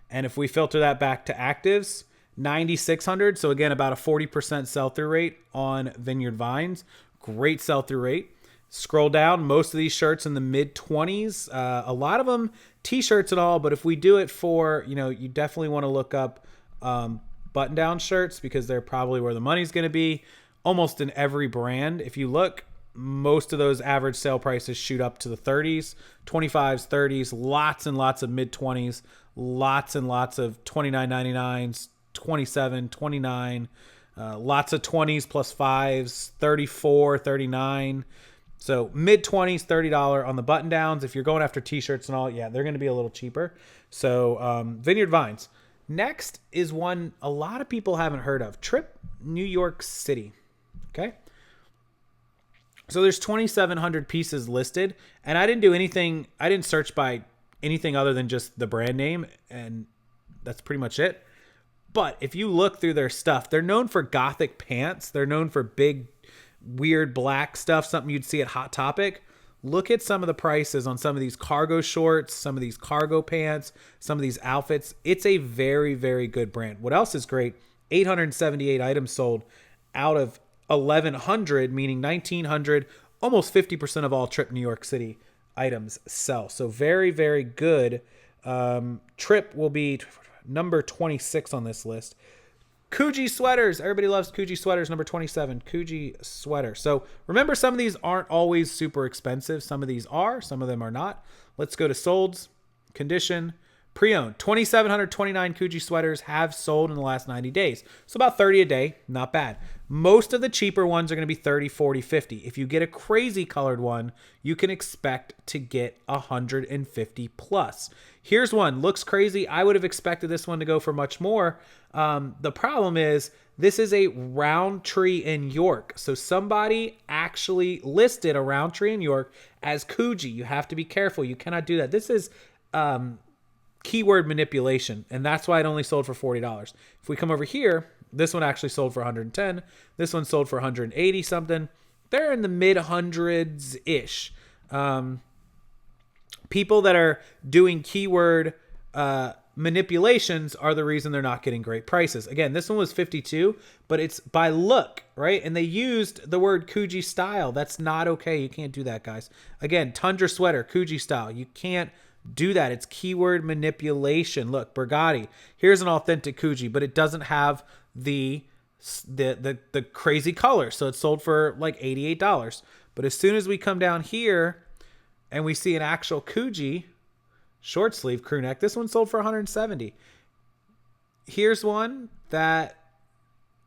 [SPEAKER 2] And if we filter that back to actives, 9,600. So again, about a 40% sell-through rate on Vineyard Vines. Great sell-through rate. Scroll down, most of these shirts in the mid-20s. A lot of them t-shirts and all, but if we do it for, you definitely want to look up button-down shirts because they're probably where the money's going to be. Almost in every brand, if you look, most of those average sale prices shoot up to the 30s, 25s, 30s, lots and lots of mid-20s, lots and lots of $29.99s, 27, 29, lots of 20s plus 5s, 34, 39. So mid-20s, $30 on the button-downs. If you're going after t-shirts and all, yeah, they're going to be a little cheaper. So Vineyard Vines. Next is one a lot of people haven't heard of, Trip New York City. Okay. So there's 2,700 pieces listed, and I didn't do anything. I didn't search by anything other than just the brand name, and that's pretty much it. But if you look through their stuff, they're known for gothic pants. They're known for big, weird black stuff, something you'd see at Hot Topic. Look at some of the prices on some of these cargo shorts, some of these cargo pants, some of these outfits. It's a very, very good brand. What else is great? 878 items sold out of 1,100, meaning 1,900, almost 50% of all Trip New York City items sell. So very, very good. Trip will be number 26 on this list. Kuji Sweaters. Everybody loves Kuji Sweaters. Number 27, Kuji Sweater. So remember, some of these aren't always super expensive. Some of these are. Some of them are not. Let's go to solds, condition, pre-owned. 2,729 Kuji Sweaters have sold in the last 90 days. So about 30 a day. Not bad. Most of the cheaper ones are going to be 30, 40, 50. If you get a crazy colored one, you can expect to get 150 plus. Here's one. Looks crazy. I would have expected this one to go for much more. The problem is this is a Roundtree in York. So somebody actually listed a Roundtree in York as Kuji. You have to be careful. You cannot do that. This is keyword manipulation, and that's why it only sold for $40. If we come over here, this one actually sold for 110. This one sold for 180 something. They're in the mid hundreds ish. People that are doing keyword manipulations are the reason they're not getting great prices. Again, this one was 52, but it's by look, right? And they used the word Kuji style. That's not okay. You can't do that, guys. Again, Tundra sweater, Kuji style. You can't do that. It's keyword manipulation. Look, Burgatti. Here's an authentic Kuji, but it doesn't have the crazy color. So it's sold for like $88. But as soon as we come down here and we see an actual Kuji short sleeve crew neck, this one sold for 170. Here's one that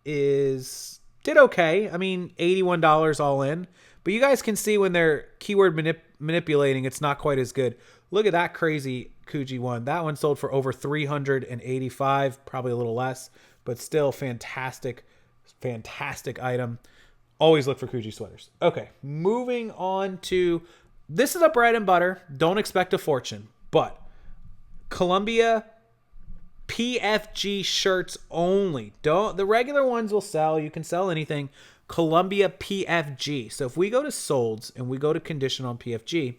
[SPEAKER 2] did okay. I mean, $81 all in. But you guys can see when they're keyword manipulating, it's not quite as good. Look at that crazy Kuji one. That one sold for over 385, probably a little less, but still fantastic, fantastic item. Always look for Kuji sweaters. Okay, moving on to, this is a bread and butter. Don't expect a fortune, but Columbia PFG shirts only. The regular ones will sell. You can sell anything. Columbia PFG. So if we go to solds and we go to condition on PFG,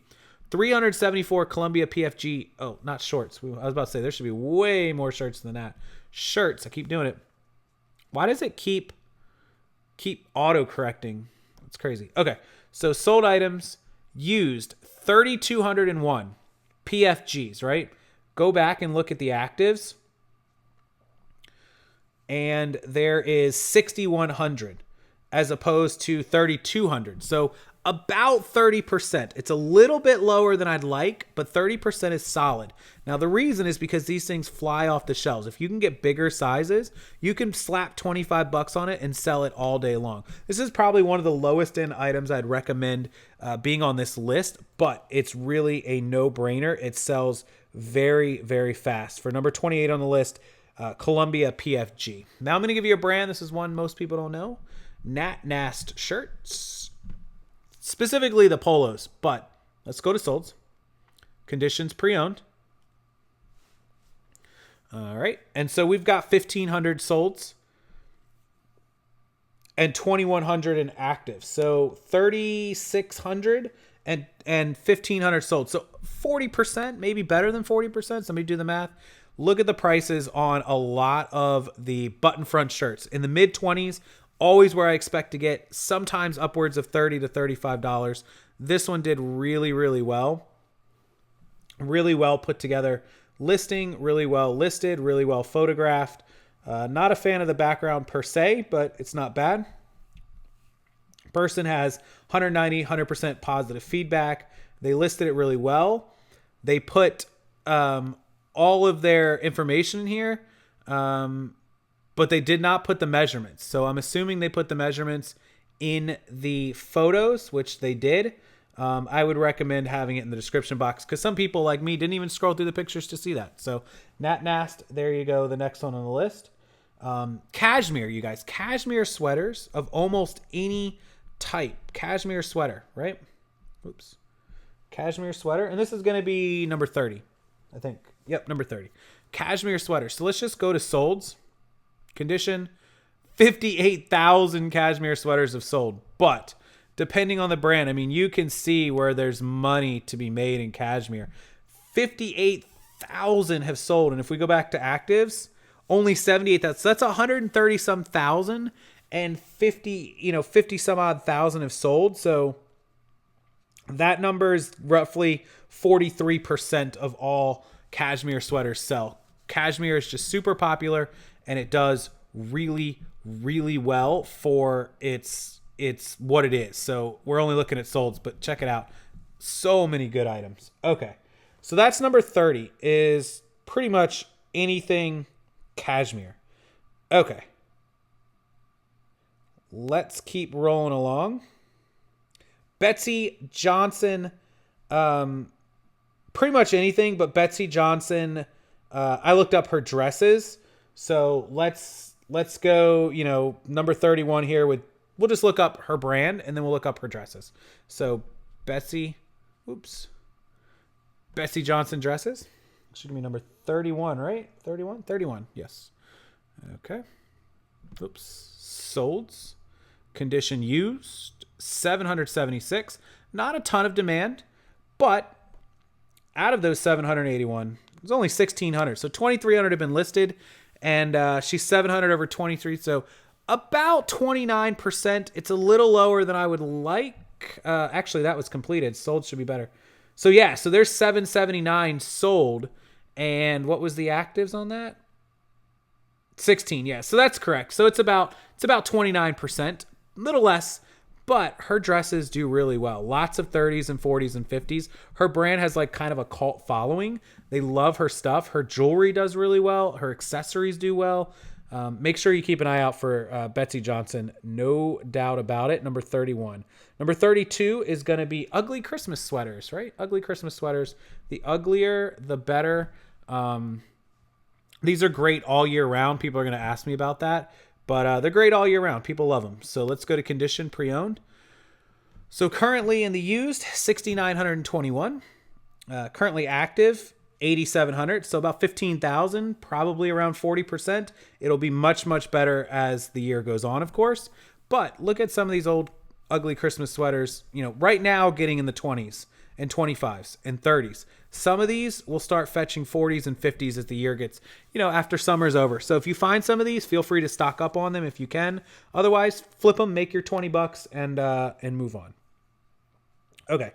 [SPEAKER 2] 374 Columbia PFG. Oh, not shorts. I was about to say there should be way more shirts than that. Shirts. I keep doing it. Why does it keep auto correcting? It's crazy. Okay. So sold items used 3,201 PFGs, right? Go back and look at the actives. And there is 6,100 as opposed to 3,200. So about 30%. It's a little bit lower than I'd like, but 30% is solid. Now, the reason is because these things fly off the shelves. If you can get bigger sizes, you can slap 25 bucks on it and sell it all day long. This is probably one of the lowest end items I'd recommend being on this list, but it's really a no-brainer. It sells very, very fast. For number 28 on the list, Columbia PFG. Now I'm going to give you a brand. This is one most people don't know. Nast Shirts. Specifically the Polos, but let's go to solds. Conditions pre-owned. All right. And so we've got 1,500 solds and 2,100 in active. So 3,600 and 1,500 sold. So 40%, maybe better than 40%. Somebody do the math. Look at the prices on a lot of the button front shirts. In the mid 20s, always where I expect to get, sometimes upwards of $30 to $35. This one did really, really well. Really well put together listing, really well listed, really well photographed. Not a fan of the background per se, but it's not bad. Person has 190, 100% positive feedback. They listed it really well. They put all of their information in here, but they did not put the measurements. So I'm assuming they put the measurements in the photos, which they did. I would recommend having it in the description box because some people like me didn't even scroll through the pictures to see that. So Nast, there you go. The next one on the list. Cashmere, you guys. Cashmere sweaters of almost any type. Cashmere sweater, right? Oops. Cashmere sweater. And this is going to be number 30, I think. Yep, number 30. Cashmere sweater. So let's just go to solds. Condition, 58,000 cashmere sweaters have sold. But depending on the brand, I mean, you can see where there's money to be made in cashmere. 58,000 have sold. And if we go back to actives, only 78,000. So that's 130 some thousand, and 50 some odd thousand have sold. So that number is roughly 43% of all cashmere sweaters sell. Cashmere is just super popular, and it does really, really well for its what it is. So we're only looking at solds, but check it out. So many good items. Okay. So that's number 30, is pretty much anything cashmere. Okay. Let's keep rolling along. Betsy Johnson, pretty much anything, but Betsy Johnson, I looked up her dresses. So let's go, number 31 here we'll just look up her brand and then we'll look up her dresses. So Betsy Johnson dresses. Should be number 31, right? 31, yes. Okay. Solds. Condition used, 776. Not a ton of demand, but out of those 781, there's only 1,600. So 2,300 have been listed, and she's 700 over 23. So about 29%. It's a little lower than I would like. Actually, that was completed. Sold should be better. So yeah, so there's 779 sold. And what was the actives on that? 16, yeah. So that's correct. So it's about 29%, a little less, but her dresses do really well. Lots of 30s and 40s and 50s. Her brand has like kind of a cult following. They love her stuff. Her jewelry does really well. Her accessories do well. Make sure you keep an eye out for Betsy Johnson. No doubt about it. Number 31. Number 32 is going to be ugly Christmas sweaters, right? Ugly Christmas sweaters. The uglier, the better. These are great all year round. People are going to ask me about that, but they're great all year round. People love them. So let's go to condition pre-owned. So currently in the used, 6,921. Currently active, 8,700. So about 15,000, probably around 40%. It'll be much, much better as the year goes on, of course. But look at some of these old ugly Christmas sweaters, right now getting in the 20s and 25s and 30s. Some of these will start fetching 40s and 50s as the year gets, after summer's over. So if you find some of these, feel free to stock up on them if you can. Otherwise, flip them, make your $20 and move on. Okay.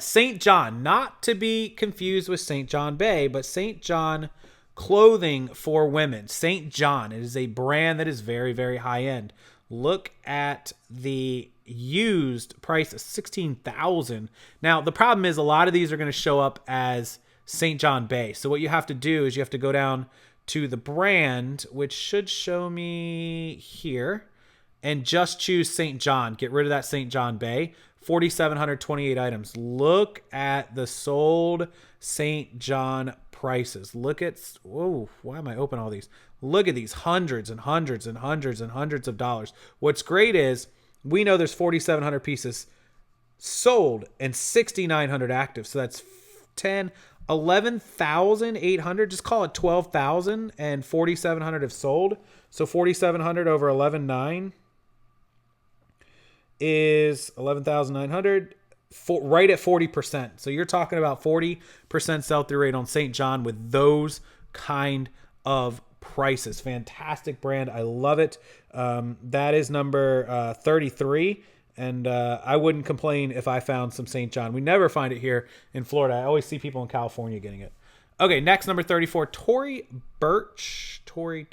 [SPEAKER 2] St. John, not to be confused with St. John Bay, but St. John clothing for women. St. John, it is a brand that is very, very high end. Look at the used price of $16,000. Now, the problem is a lot of these are going to show up as St. John Bay. So what you have to do is you have to go down to the brand, which should show me here, and just choose St. John. Get rid of that St. John Bay. 4,728 items. Look at the sold St. John prices. Look at, whoa, why am I opening all these? Look at these hundreds and hundreds and hundreds and hundreds of dollars. What's great is we know there's 4,700 pieces sold and 6,900 active. So that's 11,800. Just call it 12,000 and 4,700 have sold. So 4,700 over 11,900 is 11,900, right at 40%. So you're talking about 40% sell-through rate on St. John with those kind of prices. Fantastic brand. I love it. That is number 33. And I wouldn't complain if I found some St. John. We never find it here in Florida. I always see people in California getting it. Okay, next, number 34, Tory Burch. Tory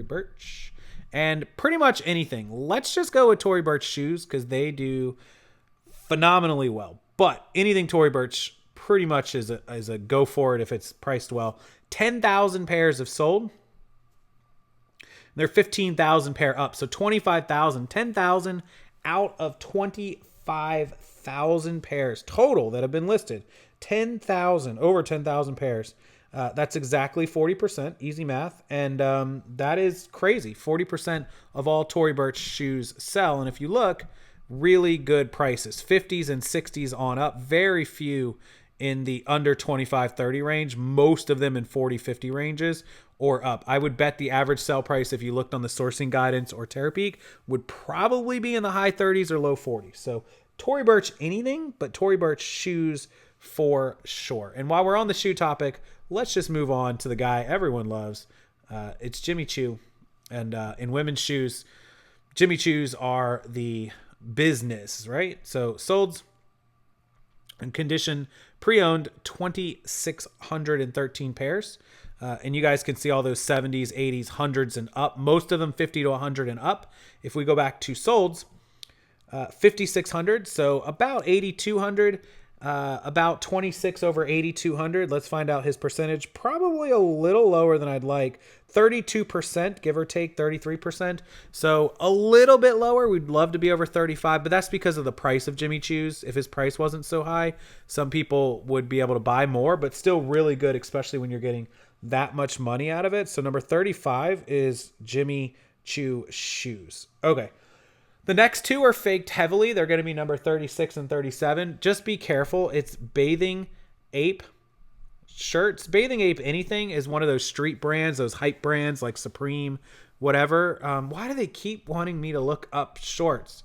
[SPEAKER 2] Burch. And pretty much anything. Let's just go with Tory Burch shoes because they do phenomenally well. But anything Tory Burch pretty much is a go for it if it's priced well. 10,000 pairs have sold. They're 15,000 pair up. So 25,000, 10,000 out of 25,000 pairs total that have been listed. 10,000, over 10,000 pairs. That's exactly 40%, easy math. And that is crazy. 40% of all Tory Burch shoes sell. And if you look, really good prices, 50s and 60s on up. Very few in the under 25-30 range. Most of them in 40-50 ranges or up. I would bet the average sell price, if you looked on the sourcing guidance or Terapeak, would probably be in the high 30s or low 40s. So Tory Burch anything, but Tory Burch shoes for sure. And while we're on the shoe topic, let's just move on to the guy everyone loves. It's Jimmy Choo. And in women's shoes, Jimmy Choos are the business, right? So sold and condition pre-owned 2,613 pairs. And you guys can see all those 70s, 80s, hundreds and up. Most of them 50 to 100 and up. If we go back to solds, 5,600, so about 8,200. about 26 over 8,200. Let's find out his percentage. Probably a little lower than I'd like. 32%, give or take 33%. So a little bit lower. We'd love to be over 35, but that's because of the price of Jimmy Choo's. If his price wasn't so high, some people would be able to buy more, but still really good, especially when you're getting that much money out of it. So number 35 is Jimmy Choo shoes. Okay. The next two are faked heavily. They're going to be number 36 and 37. Just be careful. It's Bathing Ape Shirts. Bathing Ape anything is one of those street brands, those hype brands like Supreme, whatever. Why do they keep wanting me to look up shorts?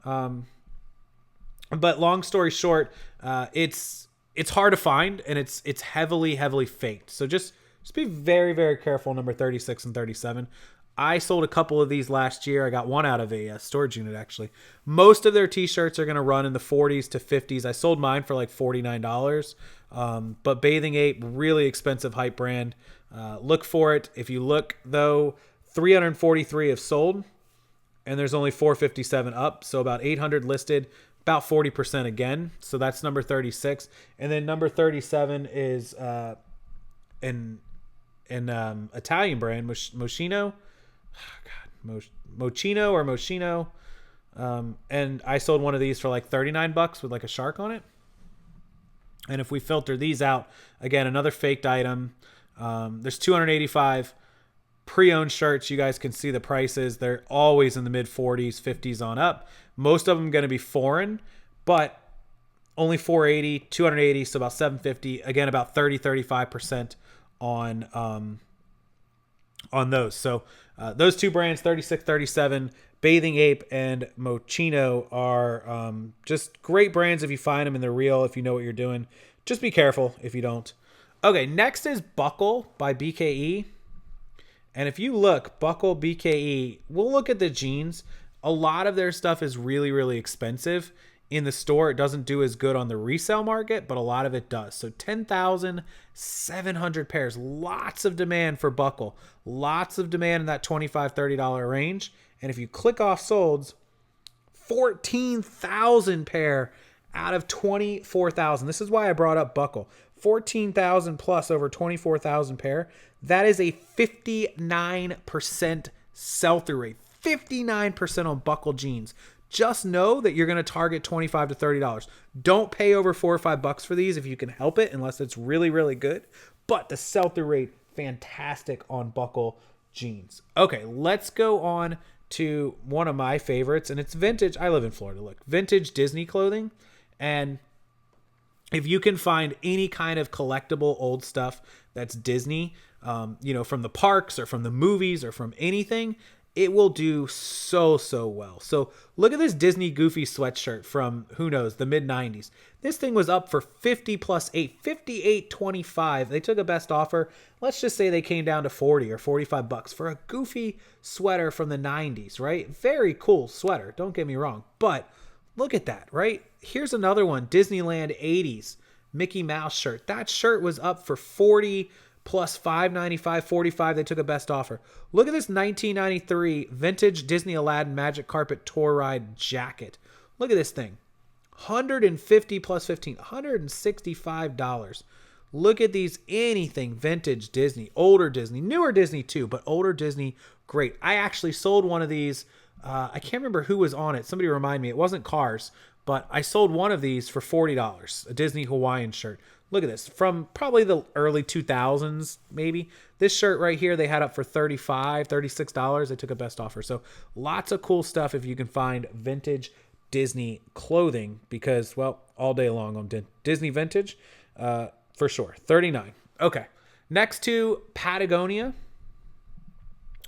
[SPEAKER 2] But long story short, it's hard to find, and it's heavily faked. So just be very, very careful, number 36 and 37. I sold a couple of these last year. I got one out of a storage unit, actually. Most of their t-shirts are going to run in the 40s to 50s. I sold mine for like $49. But Bathing Ape, really expensive hype brand. Look for it. If you look, though, 343 have sold, and there's only 457 up. So about 800 listed, about 40% again. So that's number 36. And then number 37 is an Italian brand, Moschino. Moschino or Moschino. And I sold one of these for like $39 with like a shark on it. And if we filter these out, again, another faked item. There's 285 pre-owned shirts. You guys can see the prices. They're always in the mid 40s, 50s on up. Most of them going to be foreign, but only 480, 280, so about 750. Again, about 35% on those. So those two brands, 36, 37, Bathing Ape and Moschino, are just great brands if you find them and they're real, if you know what you're doing. Just be careful if you don't. Okay, next is Buckle by BKE. And if you look, Buckle, BKE, we'll look at the jeans. A lot of their stuff is really, really expensive. In the store, it doesn't do as good on the resale market, but a lot of it does. So 10,700 pairs. Lots of demand for Buckle. Lots of demand in that $25, $30 range. And if you click off solds, 14,000 pair out of 24,000. This is why I brought up Buckle. 14,000 plus over 24,000 pair. That is a 59% sell-through rate. 59% on Buckle jeans. Just know that you're going to target $25 to $30. Don't pay over $4 or $5 for these if you can help it, unless it's really, really good. But the sell-through rate, fantastic on Buckle jeans. Okay, let's go on to one of my favorites, and it's vintage. I live in Florida. Look, vintage Disney clothing. And if you can find any kind of collectible old stuff that's Disney, from the parks or from the movies or from anything, it will do so well. So look at this Disney Goofy sweatshirt from, who knows, the mid-90s. This thing was up for 50 plus 8, $58.25. They took a best offer. Let's just say they came down to 40 or $45 for a Goofy sweater from the 90s, right? Very cool sweater, don't get me wrong. But look at that, right? Here's another one, Disneyland 80s Mickey Mouse shirt. That shirt was up for 40 plus $5.95, $45. They took a best offer. Look at this 1993 vintage Disney Aladdin Magic Carpet Tour Ride jacket. Look at this thing. 150 plus 15, $165. Look at these, anything vintage Disney, older Disney, newer Disney too, but older Disney, great. I actually sold one of these. I can't remember who was on it. Somebody remind me. It wasn't Cars, but I sold one of these for $40, a Disney Hawaiian shirt. Look at this, from probably the early 2000s, maybe. This shirt right here, they had up for $35, $36. They took a best offer. So lots of cool stuff if you can find vintage Disney clothing, because, well, all day long on Disney vintage, for sure. 39. Okay. Next to Patagonia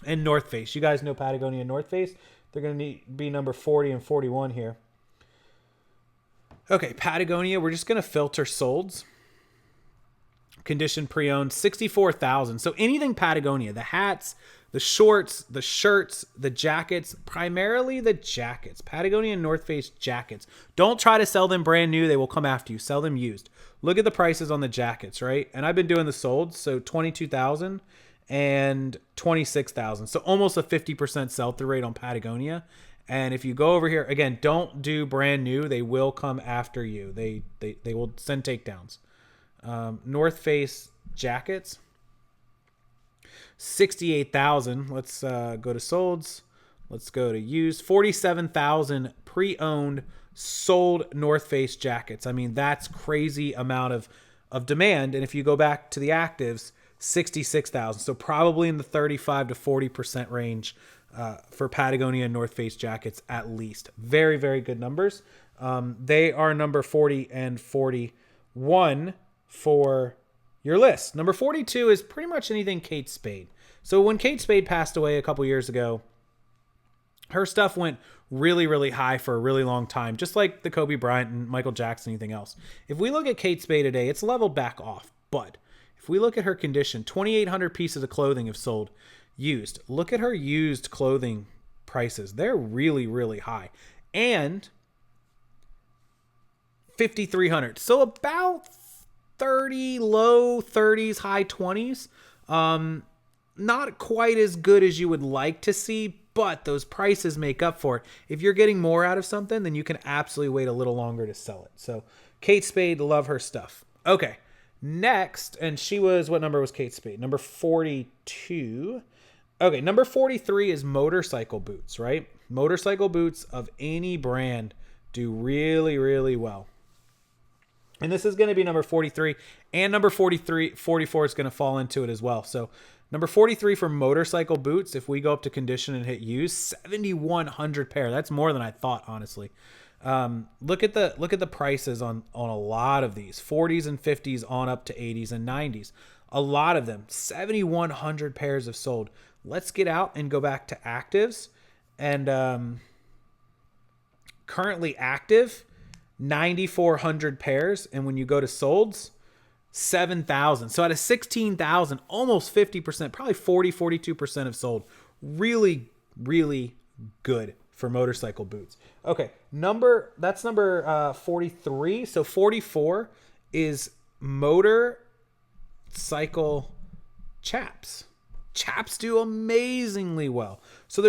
[SPEAKER 2] and North Face. You guys know Patagonia and North Face. They're going to be number 40 and 41 here. Okay, Patagonia, we're just going to filter solds. Condition pre-owned, 64,000. So anything Patagonia, the hats, the shorts, the shirts, the jackets, primarily the jackets. Patagonia and North Face jackets. Don't try to sell them brand new. They will come after you. Sell them used. Look at the prices on the jackets, right? And I've been doing the solds, so 22,000 and 26,000. So almost a 50% sell-through rate on Patagonia. And if you go over here, again, don't do brand new. They will come after you. They will send takedowns. North Face jackets, 68,000. Let's go to solds. Let's go to used. 47,000 pre-owned sold North Face jackets. I mean, that's crazy amount of demand. And if you go back to the actives, 66,000. So probably in the 35 to 40% range for Patagonia and North Face jackets at least. Very, very good numbers. They are number 40 and 41 for your list. Number 42 is pretty much anything Kate Spade. So when Kate Spade passed away a couple years ago, her stuff went really, really high for a really long time, just like the Kobe Bryant and Michael Jackson, anything else. If we look at Kate Spade today, it's leveled back off. But if we look at her condition, 2,800 pieces of clothing have sold used. Look at her used clothing prices. They're really, really high. And 5,300. So about 30, low 30s, high 20s. Not quite as good as you would like to see, but those prices make up for it. If you're getting more out of something, then you can absolutely wait a little longer to sell it. So Kate Spade, love her stuff. Okay, next, and she was, what number was Kate Spade? Number 42. Okay, number 43 is motorcycle boots, right? Motorcycle boots of any brand do really, really well. And this is going to be number 43, and number 44 is going to fall into it as well. So number 43 for motorcycle boots, if we go up to condition and hit use, 7,100 pair. That's more than I thought, honestly. Look at the prices on a lot of these, 40s and 50s on up to 80s and 90s. A lot of them, 7,100 pairs have sold. Let's get out and go back to actives. And currently active, 9,400 pairs. And when you go to solds, 7,000. So out of 16,000, almost 50%, probably 42% have sold. Really, really good for motorcycle boots. Okay, that's number 43. So 44 is motorcycle chaps. Chaps do amazingly well. So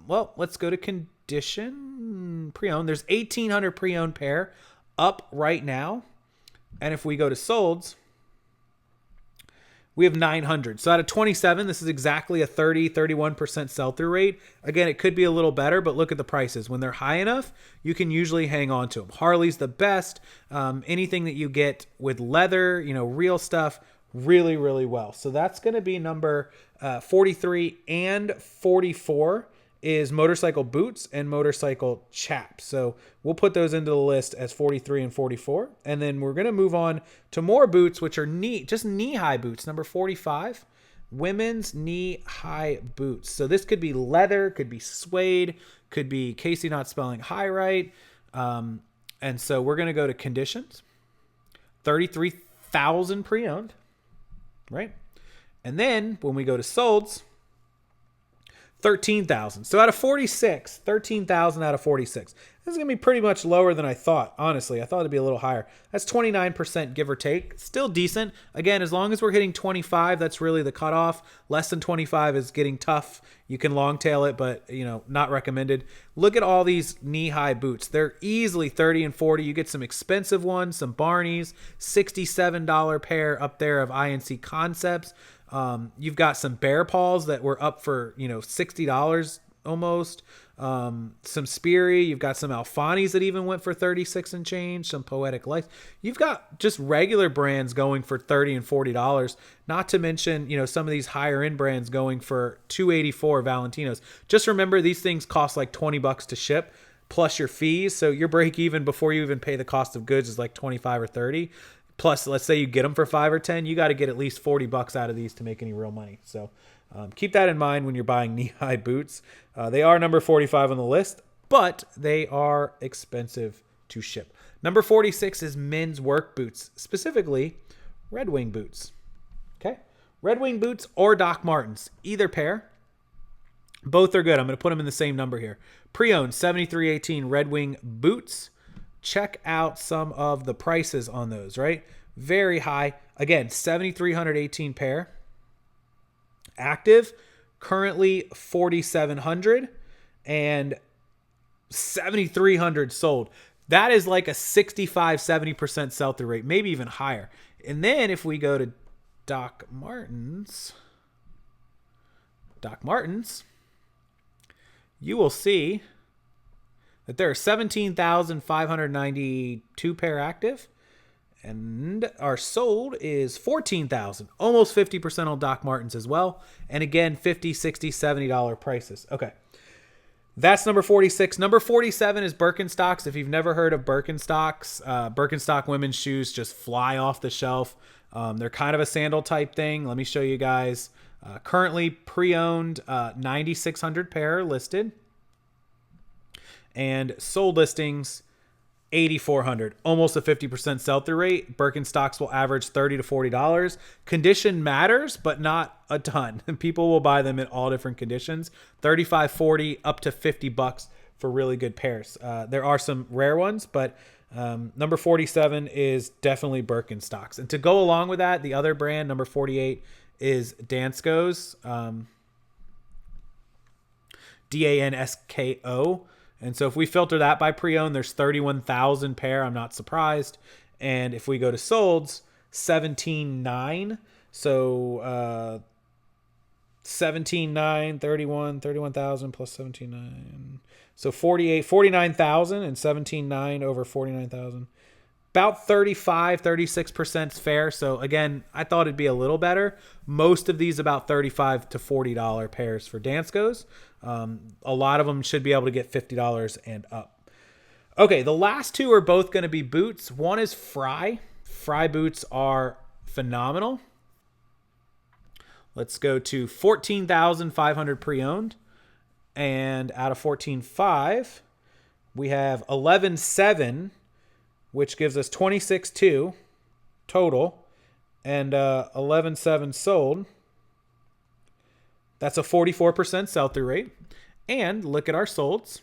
[SPEAKER 2] let's go to condition pre-owned. There's 1,800 pre-owned pair up right now. And if we go to solds, we have 900. So out of 27, this is exactly a 31% sell-through rate. Again, it could be a little better, but look at the prices. When they're high enough, you can usually hang on to them. Harley's the best. Anything that you get with leather, real stuff, really, really well. So that's going to be number 43 and 44 is motorcycle boots and motorcycle chaps. So we'll put those into the list as 43 and 44. And then we're going to move on to more boots, which are just knee-high boots. Number 45, women's knee-high boots. So this could be leather, could be suede, could be Casey not spelling high right. And so we're going to go to conditions. 33,000 pre-owned, right? And then when we go to solds, 13,000. So out of 46, 13,000 out of 46. This is going to be pretty much lower than I thought, honestly. I thought it'd be a little higher. That's 29% give or take. Still decent. Again, as long as we're hitting 25, that's really the cutoff. Less than 25 is getting tough. You can long tail it, but not recommended. Look at all these knee-high boots. They're easily 30 and 40. You get some expensive ones, some Barneys, $67 pair up there of INC Concepts. You've got some bear paws that were up for, $60 almost. Some Sperry. You've got some Alfanis that even went for 36 and change. Some Poetic Life. You've got just regular brands going for $30 and $40. Not to mention, some of these higher end brands going for $284 Valentinos. Just remember, these things cost like $20 to ship plus your fees. So your break even before you even pay the cost of goods is like 25 or 30. Plus, let's say you get them for 5 or 10, you got to get at least $40 out of these to make any real money. So keep that in mind when you're buying knee-high boots. They are number 45 on the list, but they are expensive to ship. Number 46 is men's work boots, specifically Red Wing boots. Okay, Red Wing boots or Doc Martens, either pair. Both are good. I'm going to put them in the same number here. Pre-owned 7318 Red Wing boots. Check out some of the prices on those, right? Very high. Again, 7,318 pair. Active, currently 4,700. And 7,300 sold. That is like a 65-70% sell-through rate, maybe even higher. And then if we go to Doc Martens, you will see that there are 17,592 pair active, and our sold is 14,000, almost 50% on Doc Martens as well. And again, $50, $60, $70 prices. Okay. That's number 46. Number 47 is Birkenstocks. If you've never heard of Birkenstocks, Birkenstock women's shoes just fly off the shelf. They're kind of a sandal type thing. Let me show you guys. Currently pre-owned 9,600 pair listed. And sold listings 8,400. Almost a 50% sell-through rate. Birkenstocks will average $30 to $40. Condition matters, but not a ton. People will buy them in all different conditions. 35, 40, up to $50 for really good pairs. There are some rare ones, but number 47 is definitely Birkenstocks. And to go along with that, the other brand, number 48, is Dansko's. Dansko. And so if we filter that by pre-owned, there's 31,000 pair. I'm not surprised. And if we go to solds, 17,900. So 17,900, 31,000 plus 17,900. So 49,000 and 17,900 over 49,000. About 35, 36% is fair. So again, I thought it'd be a little better. Most of these about $35 to $40 pairs for Dansko's. A lot of them should be able to get $50 and up. Okay, the last two are both going to be boots. One is Fry. Fry boots are phenomenal. Let's go to 14,500 pre-owned. And out of 14,500, we have 11,700, which gives us 26,200 total, and 11,700 sold. That's a 44% sell-through rate. And look at our solds.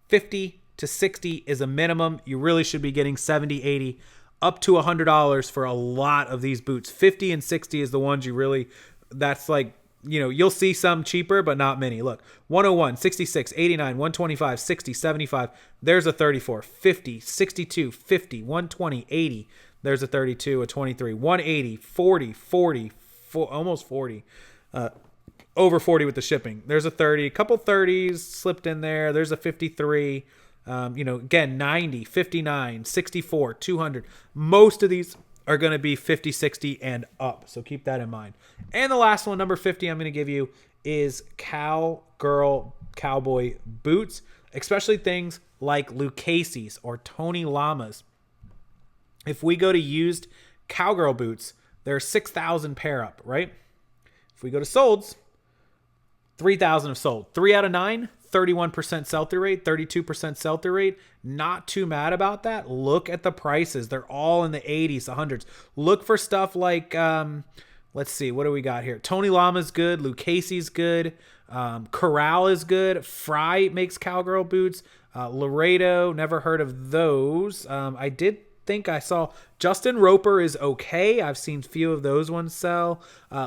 [SPEAKER 2] 50 to 60 is a minimum. You really should be getting 70, 80, up to $100 for a lot of these boots. 50 and 60 is the ones you really, that's like, you know, you'll see some cheaper, but not many. Look, 101, 66, 89, 125, 60, 75. There's a 34, 50, 62, 50, 120, 80. There's a 32, a 23, 180, 40, 40, almost 40. Over 40 with the shipping. There's a 30, a couple 30s slipped in there. There's a 53. You know, again, 90, 59, 64, 200. Most of these are going to be 50, 60, and up. So keep that in mind. And the last one, number 50, I'm going to give you is cowboy boots, especially things like Lucchese's or Tony Lama's. If we go to used cowgirl boots, there are 6,000 pair up, right? If we go to solds, 3,000 have sold. 3 out of 9, 31% sell-through rate, 32% sell-through rate. Not too mad about that. Look at the prices. They're all in the 80s, the 100s. Look for stuff like, let's see, what do we got here? Tony Lama's good. Lucchese's good. Corral is good. Fry makes cowgirl boots. Laredo, never heard of those. I did think I saw Justin Roper is okay. I've seen few of those ones sell.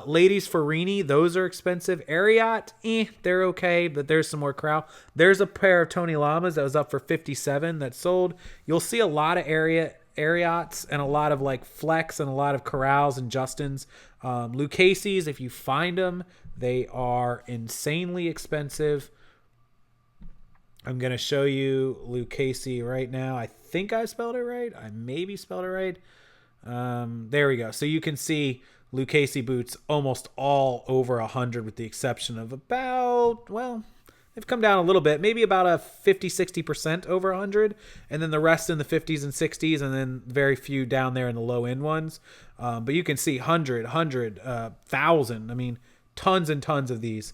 [SPEAKER 2] Ladies Farini, those are expensive. Ariat, they're okay, but there's some more Corral. There's a pair of Tony Lamas that was up for 57 that sold. You'll see a lot of Ariats and a lot of like Flex and a lot of Corrals and Justins. Lucchese's, if you find them, they are insanely expensive. I'm going to show you Lucchese right now. I think I spelled it right. I maybe spelled it right. There we go. So you can see Lucchese boots almost all over 100 with the exception of about, well, they've come down a little bit, maybe about a 50, 60% over 100. And then the rest in the 50s and 60s, and then very few down there in the low end ones. But you can see 100, 1,000. I mean, tons and tons of these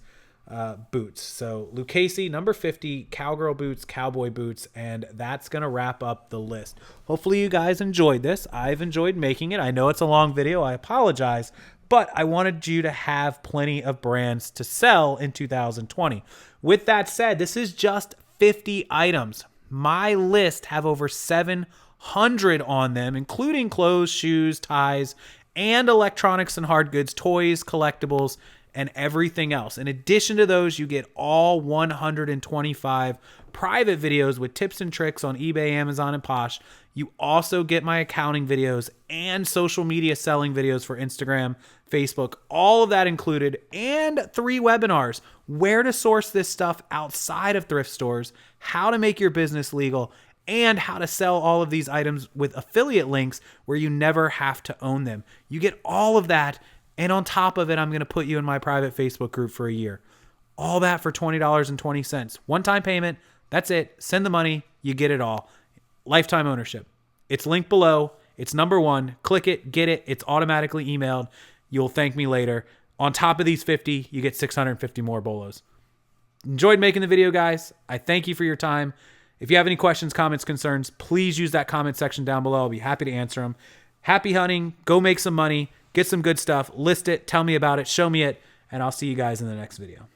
[SPEAKER 2] boots. So Lucchese, number 50, cowgirl boots, cowboy boots, and that's going to wrap up the list. Hopefully you guys enjoyed this. I've enjoyed making it. I know it's a long video. I apologize, but I wanted you to have plenty of brands to sell in 2020. With that said, this is just 50 items. My list have over 700 on them, including clothes, shoes, ties, and electronics and hard goods, toys, collectibles, and everything else. In addition to those, you get all 125 private videos with tips and tricks on eBay, Amazon, and Posh. You also get my accounting videos and social media selling videos for Instagram, Facebook, all of that included, and 3 webinars: where to source this stuff outside of thrift stores, how to make your business legal, and how to sell all of these items with affiliate links where you never have to own them. You get all of that, and on top of it, I'm going to put you in my private Facebook group for a year. All that for $20.20. One-time payment. That's it. Send the money. You get it all. Lifetime ownership. It's linked below. It's number 1. Click it. Get it. It's automatically emailed. You'll thank me later. On top of these 50, you get 650 more bolos. Enjoyed making the video, guys. I thank you for your time. If you have any questions, comments, concerns, please use that comment section down below. I'll be happy to answer them. Happy hunting. Go make some money. Get some good stuff. List it. Tell me about it. Show me it. And I'll see you guys in the next video.